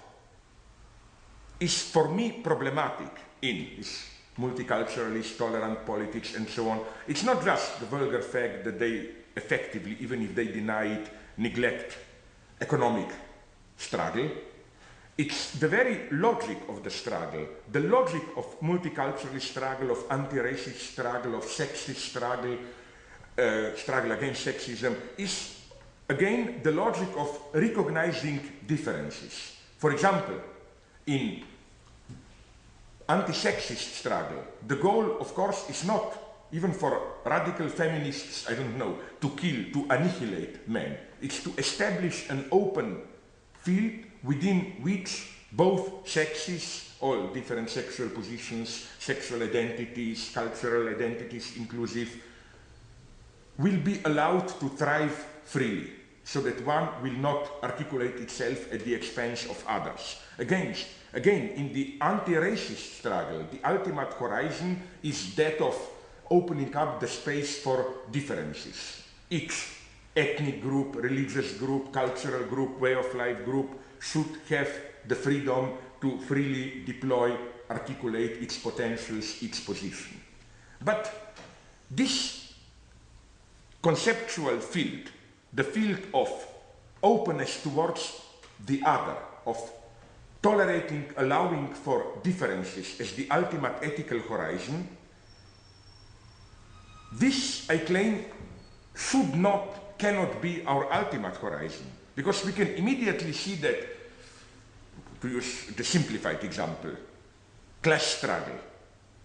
is for me problematic in this multiculturalist, tolerant politics and so on, it's not just the vulgar fact that they effectively, even if they deny it, neglect economic struggle. It's the very logic of the struggle, the logic of multiculturalist struggle, of anti-racist struggle, of sexist struggle, struggle against sexism, is again the logic of recognizing differences. For example, in anti-sexist struggle, the goal, of course, is not, even for radical feminists, I don't know, to kill, to annihilate men. It's to establish an open field within which both sexes, all different sexual positions, sexual identities, cultural identities inclusive, will be allowed to thrive freely, so that one will not articulate itself at the expense of others. Again, in the anti-racist struggle, the ultimate horizon is that of opening up the space for differences. Each ethnic group, religious group, cultural group, way of life group should have the freedom to freely deploy, articulate its potentials, its position. But this conceptual field, the field of openness towards the other, of tolerating, allowing for differences as the ultimate ethical horizon, this, I claim, should not, cannot be our ultimate horizon. Because we can immediately see that, to use the simplified example, class struggle.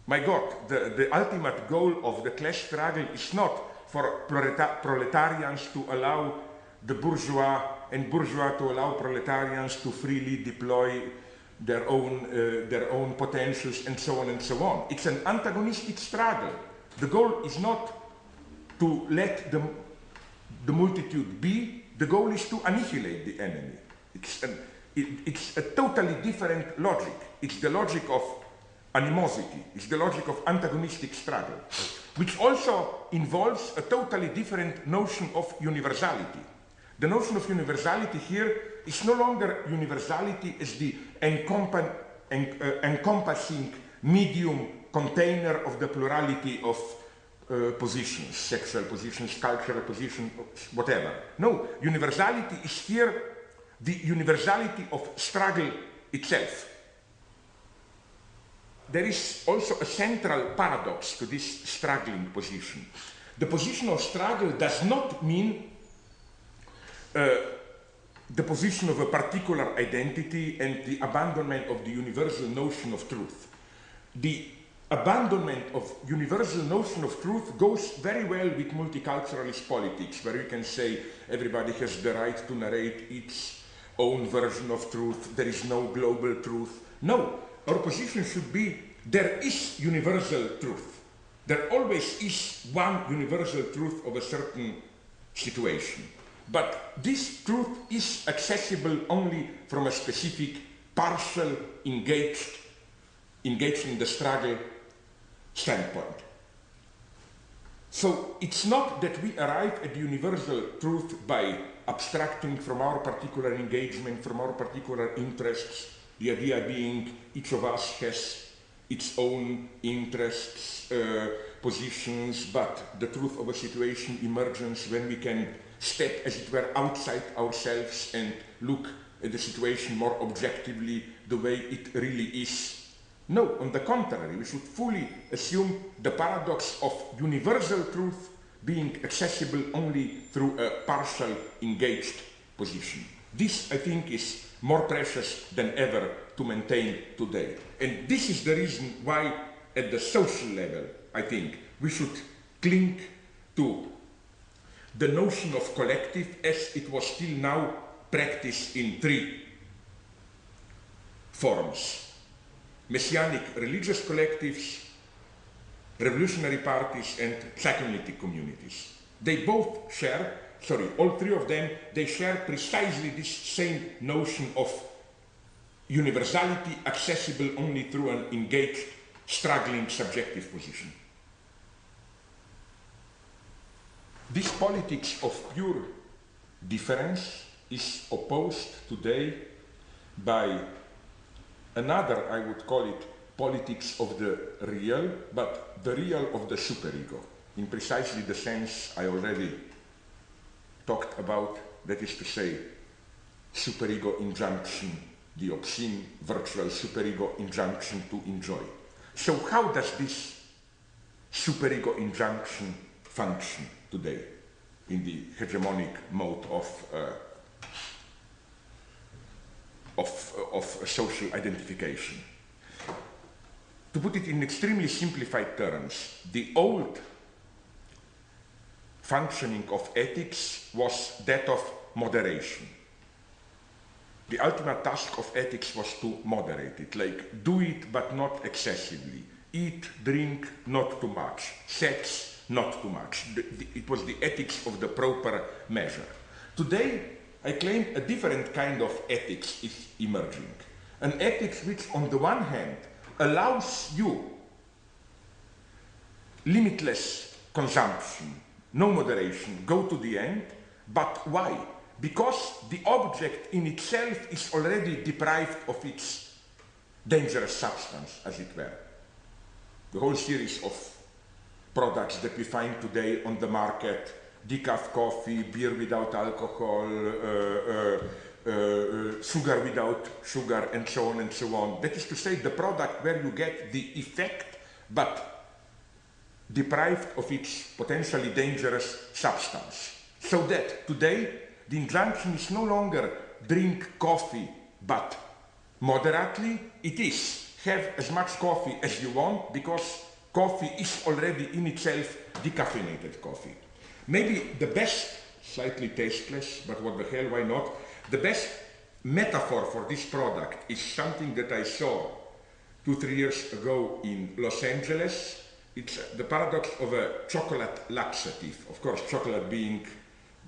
My God, the ultimate goal of the class struggle is not for proletarians to allow the bourgeois and bourgeois to allow proletarians to freely deploy their own potentials and so on and so on. It's an antagonistic struggle. The goal is not to let the multitude be, the goal is to annihilate the enemy. It's a totally different logic. It's the logic of animosity. It's the logic of antagonistic struggle, which also involves a totally different notion of universality. The notion of universality here is no longer universality as the encompassing medium container of the plurality of positions, sexual positions, cultural positions, whatever. No, universality is here the universality of struggle itself. There is also a central paradox to this struggling position. The position of struggle does not mean the position of a particular identity and the abandonment of the universal notion of truth. The abandonment of universal notion of truth goes very well with multiculturalist politics, where you can say everybody has the right to narrate its own version of truth, there is no global truth. No, our position should be there is universal truth. There always is one universal truth of a certain situation. But this truth is accessible only from a specific, partial, engaged in the struggle standpoint. So it's not that we arrive at the universal truth by abstracting from our particular engagement, from our particular interests, the idea being each of us has its own interests, positions, but the truth of a situation emerges when we can step, as it were, outside ourselves and look at the situation more objectively, the way it really is. No, on the contrary, we should fully assume the paradox of universal truth being accessible only through a partial engaged position. This, I think, is more precious than ever to maintain today. And this is the reason why, at the social level, I think, we should cling to the notion of collective as it was till now practiced in three forms: messianic religious collectives, revolutionary parties, and psychoanalytic communities. They both share all three of them, they share precisely this same notion of universality accessible only through an engaged, struggling, subjective position. This politics of pure difference is opposed today by another, I would call it, politics of the real, but the real of the superego, in precisely the sense I already talked about, that is to say, superego injunction, the obscene virtual superego injunction to enjoy. So how does this superego injunction function today in the hegemonic mode of social identification? To put it in extremely simplified terms, the old functioning of ethics was that of moderation. The ultimate task of ethics was to moderate it, like do it but not excessively, eat, drink, not too much, sex, not too much. It was the ethics of the proper measure. Today, I claim a different kind of ethics is emerging. An ethics which, on the one hand, allows you limitless consumption, no moderation, go to the end. But why? Because the object in itself is already deprived of its dangerous substance, as it were. The whole series of products that we find today on the market, decaf coffee, beer without alcohol, sugar without sugar, and so on and so on. That is to say, the product where you get the effect, but deprived of its potentially dangerous substance. So that today, the injunction is no longer drink coffee, but moderately. It is have as much coffee as you want, because coffee is already in itself decaffeinated coffee. Maybe the best, slightly tasteless, but what the hell, why not? The best metaphor for this product is something that I saw 2-3 years ago in Los Angeles. It's the paradox of a chocolate laxative. Of course, chocolate being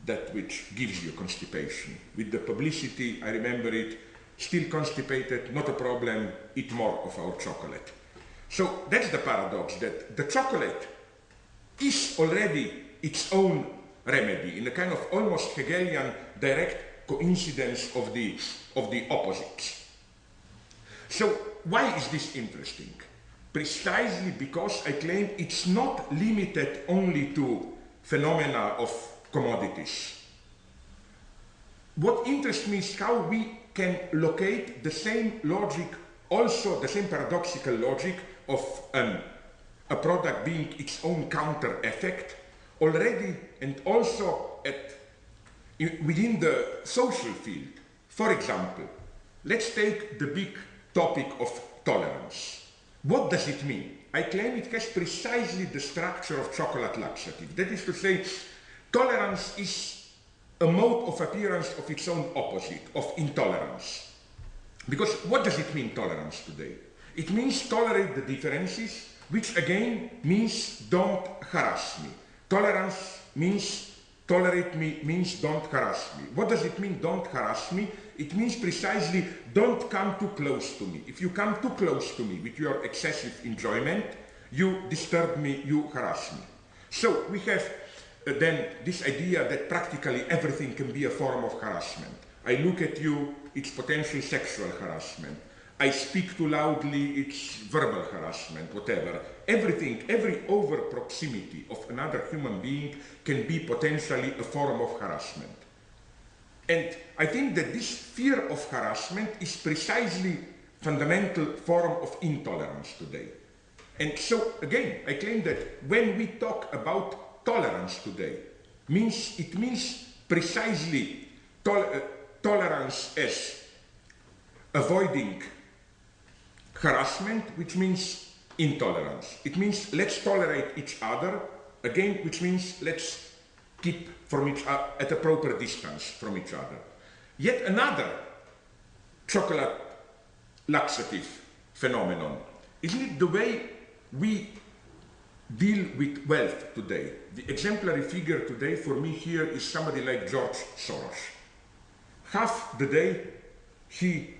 that which gives you constipation. With the publicity, I remember it, still constipated, not a problem, eat more of our chocolate. So that's the paradox, that the chocolate is already its own remedy, in a kind of almost Hegelian direct coincidence of the opposites. So why is this interesting? Precisely because I claim it's not limited only to phenomena of commodities. What interests me is how we can locate the same logic, also the same paradoxical logic of a product being its own counter effect already, and also within the social field. For example, let's take the big topic of tolerance. What does it mean? I claim it has precisely the structure of chocolate laxative. That is to say, tolerance is a mode of appearance of its own opposite, of intolerance. Because what does it mean, tolerance, today? It means tolerate the differences, which again means don't harass me. Tolerance means tolerate me, means don't harass me. What does it mean, don't harass me? It means precisely don't come too close to me. If you come too close to me with your excessive enjoyment, you disturb me, you harass me. So we have then this idea that practically everything can be a form of harassment. I look at you, it's potential sexual harassment. I speak too loudly, it's verbal harassment, whatever. Everything, every over proximity of another human being can be potentially a form of harassment. And I think that this fear of harassment is precisely fundamental form of intolerance today. And so, again, I claim that when we talk about tolerance today, it means precisely tolerance as avoiding harassment, which means intolerance. It means let's tolerate each other, again, which means let's keep from each other at a proper distance from each other. Yet another chocolate laxative phenomenon, isn't it the way we deal with wealth today. The exemplary figure today for me here is somebody like George Soros. Half the day he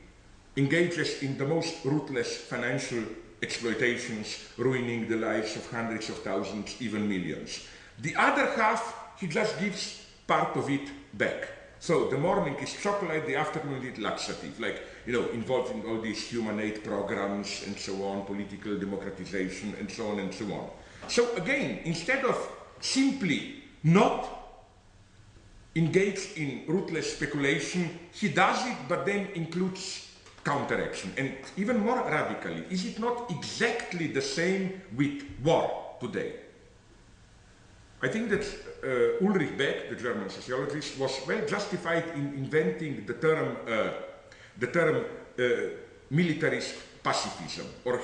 engages in the most ruthless financial exploitations, ruining the lives of hundreds of thousands, even millions. The other half, he just gives part of it back. So the morning is chocolate, the afternoon is laxative, like, you know, involved in all these human aid programs and so on, political democratization and so on and so on. So again, instead of simply not engaged in ruthless speculation, he does it, but then includes counteraction. And even more radically, is it not exactly the same with war today? I think that Ulrich Beck, the German sociologist, was well justified in inventing the term militarist pacifism or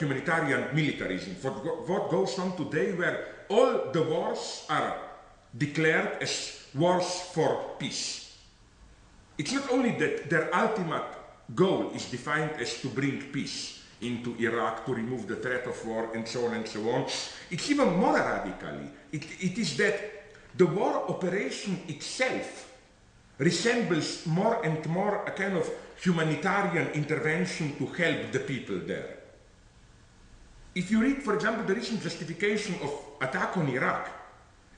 humanitarian militarism. For what goes on today, where all the wars are declared as wars for peace. It's not only that their ultimate goal is defined as to bring peace into Iraq, to remove the threat of war, and so on and so on. It's even more radically. It is that the war operation itself resembles more and more a kind of humanitarian intervention to help the people there. If you read, for example, the recent justification of attack on Iraq,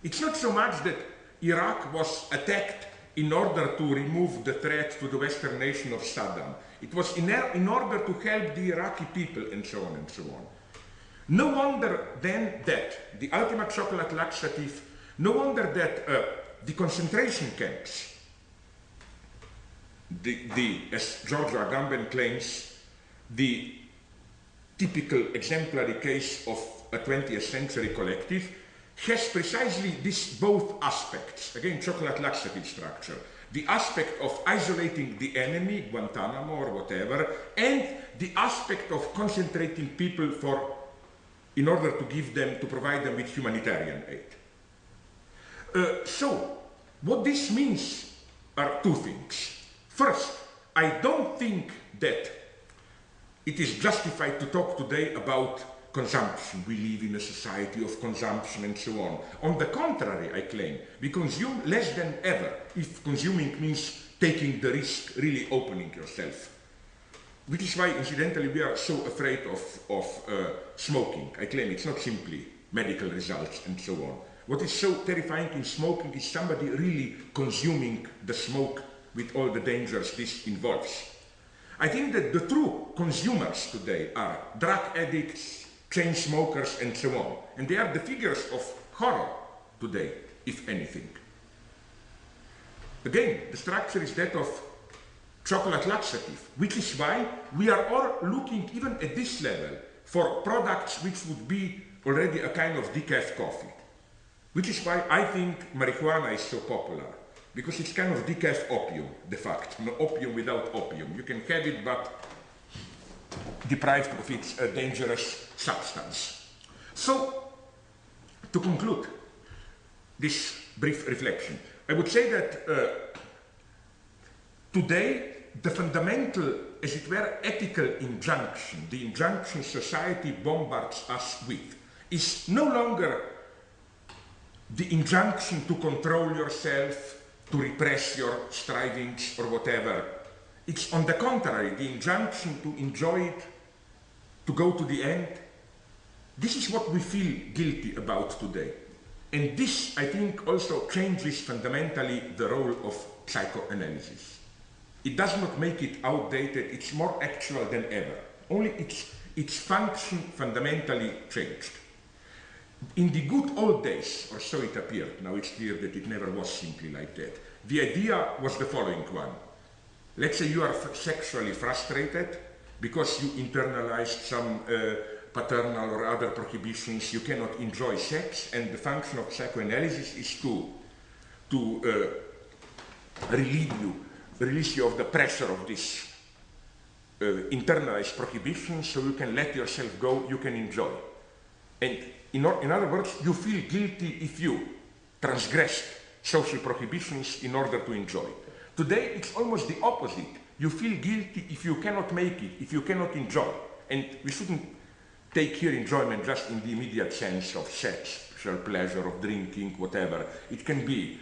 it's not so much that Iraq was attacked in order to remove the threat to the Western nation of Saddam. It was in order to help the Iraqi people, and so on and so on. No wonder then that the ultimate chocolate laxative, no wonder that the concentration camps, as George Agamben claims, the typical exemplary case of a 20th century collective, has precisely these both aspects. Again, chocolate laxative structure. The aspect of isolating the enemy, Guantanamo or whatever, and the aspect of concentrating people in order to provide them with humanitarian aid. So, what this means are two things. First, I don't think that it is justified to talk today about consumption. We live in a society of consumption and so on. On the contrary, I claim, we consume less than ever, if consuming means taking the risk, really opening yourself. Which is why, incidentally, we are so afraid of smoking. I claim it's not simply medical results and so on. What is so terrifying in smoking is somebody really consuming the smoke with all the dangers this involves. I think that the true consumers today are drug addicts, chain smokers, and so on. And they are the figures of horror today, if anything. Again, the structure is that of chocolate laxative, which is why we are all looking, even at this level, for products which would be already a kind of decaf coffee. Which is why I think marijuana is so popular, because it's kind of decaf opium, de facto, no opium without opium. You can have it, but deprived of its dangerous substance. So, to conclude this brief reflection, I would say that today the fundamental, as it were, ethical injunction, the injunction society bombards us with, is no longer the injunction to control yourself, to repress your strivings or whatever. It's on the contrary, the injunction to enjoy it, to go to the end. This is what we feel guilty about today. And this, I think, also changes fundamentally the role of psychoanalysis. It does not make it outdated, it's more actual than ever. Only its function fundamentally changed. In the good old days, or so it appeared, now it's clear that it never was simply like that, the idea was the following one. Let's say you are sexually frustrated because you internalized some paternal or other prohibitions, you cannot enjoy sex, and the function of psychoanalysis is to release you of the pressure of this internalized prohibition, so you can let yourself go, you can enjoy. And in other words, you feel guilty if you transgressed social prohibitions in order to enjoy. Today, it's almost the opposite. You feel guilty if you cannot make it, if you cannot enjoy. And we shouldn't take here enjoyment just in the immediate sense of sex, sexual pleasure, of drinking, whatever. It can be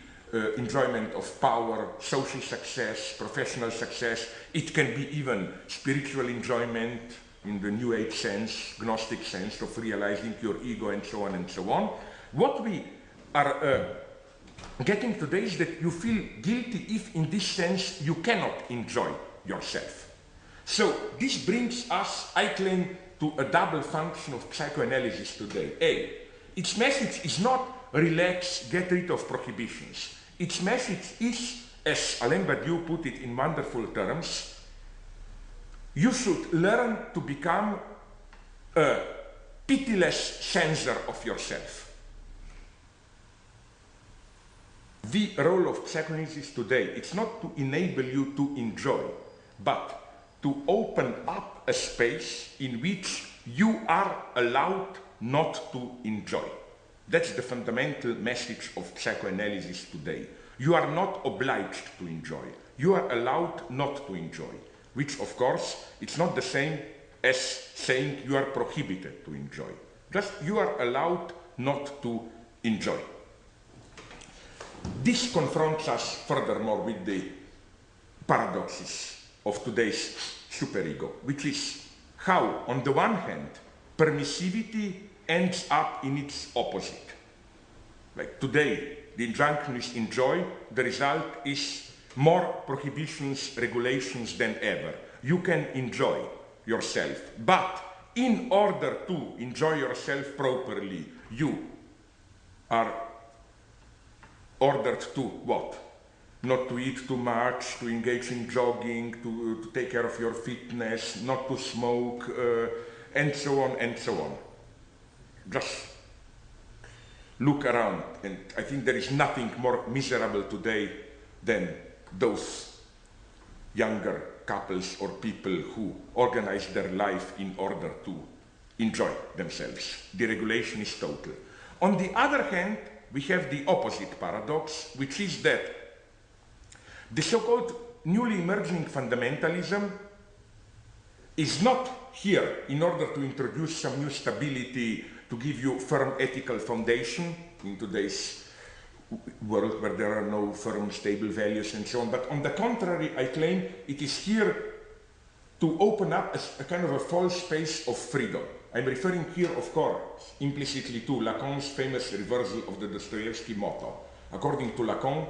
enjoyment of power, social success, professional success. It can be even spiritual enjoyment in the New Age sense, Gnostic sense of realizing your ego and so on and so on. What we are getting today is that you feel guilty if in this sense you cannot enjoy yourself. So this brings us, I claim, to a double function of psychoanalysis today. A, its message is not relax, get rid of prohibitions. Its message is, as Alain Badiou put it in wonderful terms, you should learn to become a pitiless censor of yourself. The role of psychoanalysis today, it's not to enable you to enjoy, but to open up a space in which you are allowed not to enjoy. That's the fundamental message of psychoanalysis today. You are not obliged to enjoy. You are allowed not to enjoy, which of course, it's not the same as saying you are prohibited to enjoy. Just you are allowed not to enjoy. This confronts us furthermore with the paradoxes of today's superego, which is how, on the one hand, permissivity ends up in its opposite. Like today, the injunction is enjoy, the result is more prohibitions, regulations than ever. You can enjoy yourself, but in order to enjoy yourself properly, you are ordered to what? Not to eat too much, to engage in jogging, to take care of your fitness, not to smoke, and so on and so on. Just look around, and I think there is nothing more miserable today than those younger couples or people who organize their life in order to enjoy themselves. The regulation is total. On the other hand, we have the opposite paradox, which is that the so-called newly emerging fundamentalism is not here in order to introduce some new stability, to give you firm ethical foundation in today's world where there are no firm, stable values and so on. But on the contrary, I claim it is here to open up a kind of a false space of freedom. I'm referring here, of course, implicitly to Lacan's famous reversal of the Dostoevsky motto. According to Lacan,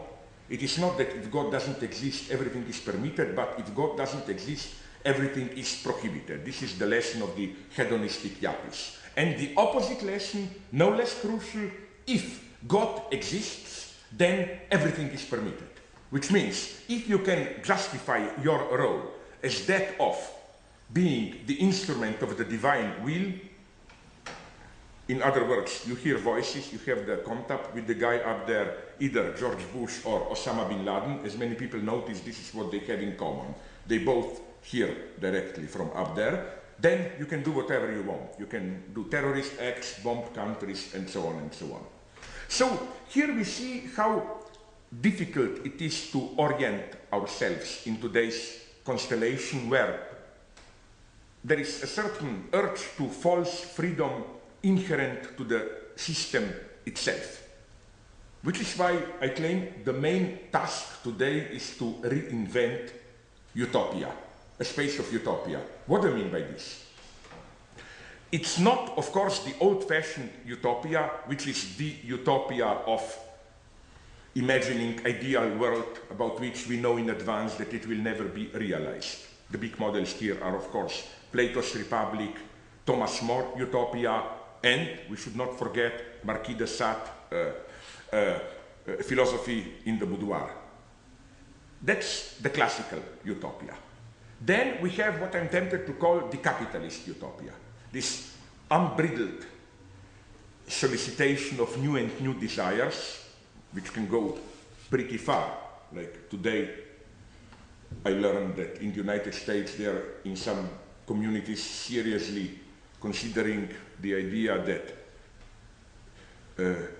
it is not that if God doesn't exist, everything is permitted, but if God doesn't exist, everything is prohibited. This is the lesson of the hedonistic yuppies. And the opposite lesson, no less crucial, if God exists, then everything is permitted. Which means, if you can justify your role as that of being the instrument of the divine will, in other words, you hear voices, you have the contact with the guy up there, either George Bush or Osama bin Laden. As many people notice, this is what they have in common. They both hear directly from up there. Then you can do whatever you want. You can do terrorist acts, bomb countries, and so on and so on. So here we see how difficult it is to orient ourselves in today's constellation where there is a certain urge to false freedom inherent to the system itself. Which is why I claim the main task today is to reinvent utopia, a space of utopia. What do I mean by this? It's not, of course, the old-fashioned utopia, which is the utopia of imagining ideal world about which we know in advance that it will never be realized. The big models here are, of course, Plato's Republic, Thomas More utopia, and we should not forget Marquis de Sade, philosophy in the boudoir. That's the classical utopia. Then we have what I'm tempted to call the capitalist utopia, this unbridled solicitation of new and new desires, which can go pretty far. Like today, I learned that in the United States, they are in some communities seriously considering the idea that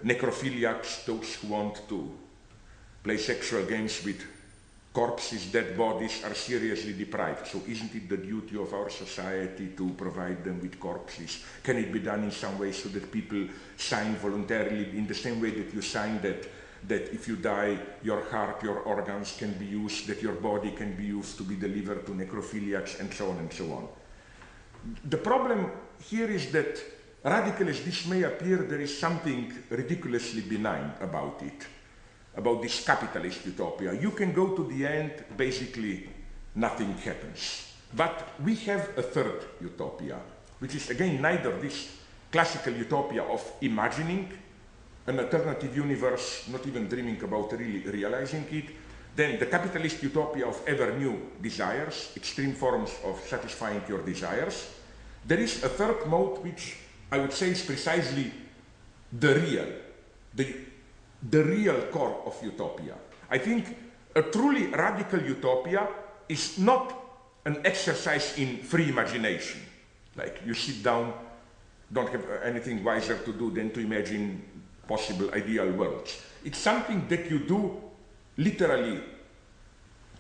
necrophiliacs, those who want to play sexual games with corpses, dead bodies are seriously deprived. So isn't it the duty of our society to provide them with corpses? Can it be done in some way so that people sign voluntarily in the same way that you sign that if you die, your heart, your organs can be used, that your body can be used to be delivered to necrophiliacs, and so on and so on. The problem here is that, radical as this may appear, there is something ridiculously benign about it, about this capitalist utopia. You can go to the end, basically nothing happens. But we have a third utopia, which is again neither this classical utopia of imagining an alternative universe, not even dreaming about really realizing it, then the capitalist utopia of ever new desires, extreme forms of satisfying your desires. There is a third mode which I would say is precisely the real core of utopia. I think a truly radical utopia is not an exercise in free imagination. Like you sit down, don't have anything wiser to do than to imagine possible ideal worlds. It's something that you do literally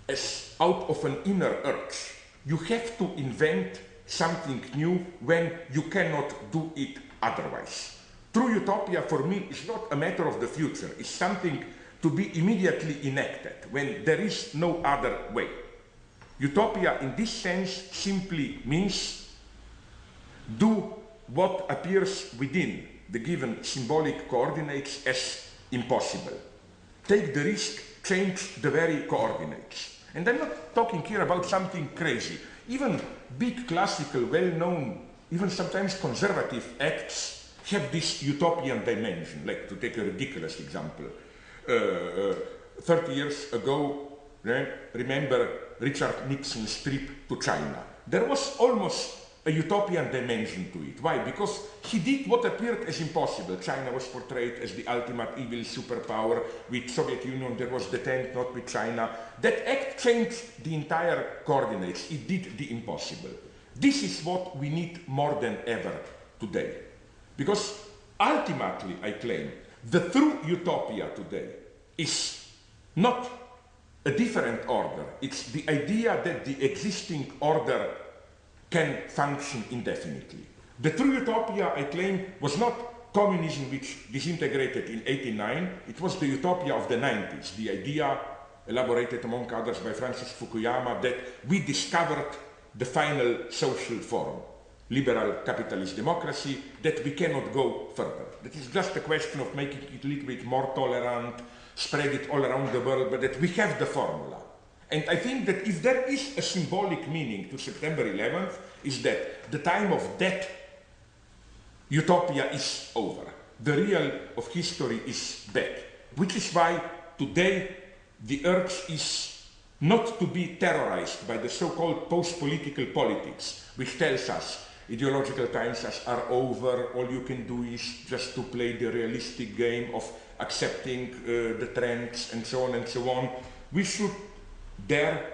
as out of an inner urge. You have to invent something new when you cannot do it otherwise. True utopia for me is not a matter of the future. It's something to be immediately enacted when there is no other way. Utopia in this sense simply means do what appears within the given symbolic coordinates as impossible. Take the risk, change the very coordinates. And I'm not talking here about something crazy. Even big classical, well-known, even sometimes conservative acts have this utopian dimension. Like, to take a ridiculous example, 30 years ago, remember Richard Nixon's trip to China. There was almost a utopian dimension to it. Why? Because he did what appeared as impossible. China was portrayed as the ultimate evil superpower. With Soviet Union there was the tent, not with China. That act changed the entire coordinates. It did the impossible. This is what we need more than ever today. Because ultimately, I claim, the true utopia today is not a different order. It's the idea that the existing order can function indefinitely. The true utopia, I claim, was not communism which disintegrated in 1989. It was the utopia of the 90s, the idea elaborated among others by Francis Fukuyama that we discovered the final social form, liberal capitalist democracy, that we cannot go further. That is just a question of making it a little bit more tolerant, spread it all around the world, but that we have the formula. And I think that if there is a symbolic meaning to September 11th, is that the time of that utopia is over. The real of history is back. Which is why today the urge is not to be terrorized by the so-called post-political politics, which tells us ideological times are over, all you can do is just to play the realistic game of accepting the trends and so on and so on. We should dare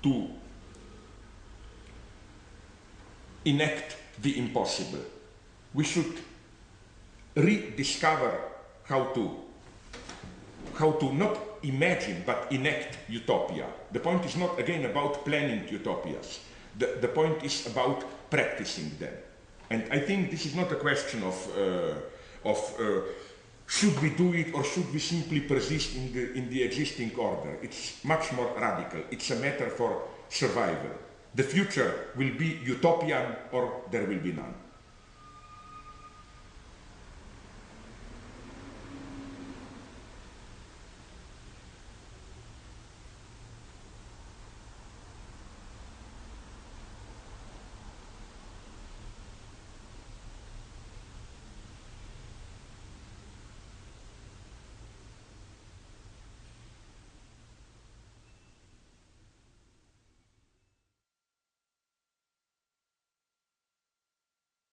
to enact the impossible. We should rediscover how to not imagine but enact utopia. The point is not again about planning utopias. The point is about practicing them. And I think this is not a question of should we do it or should we simply persist in the existing order. It's much more radical. It's a matter for survival. The future will be utopian or there will be none.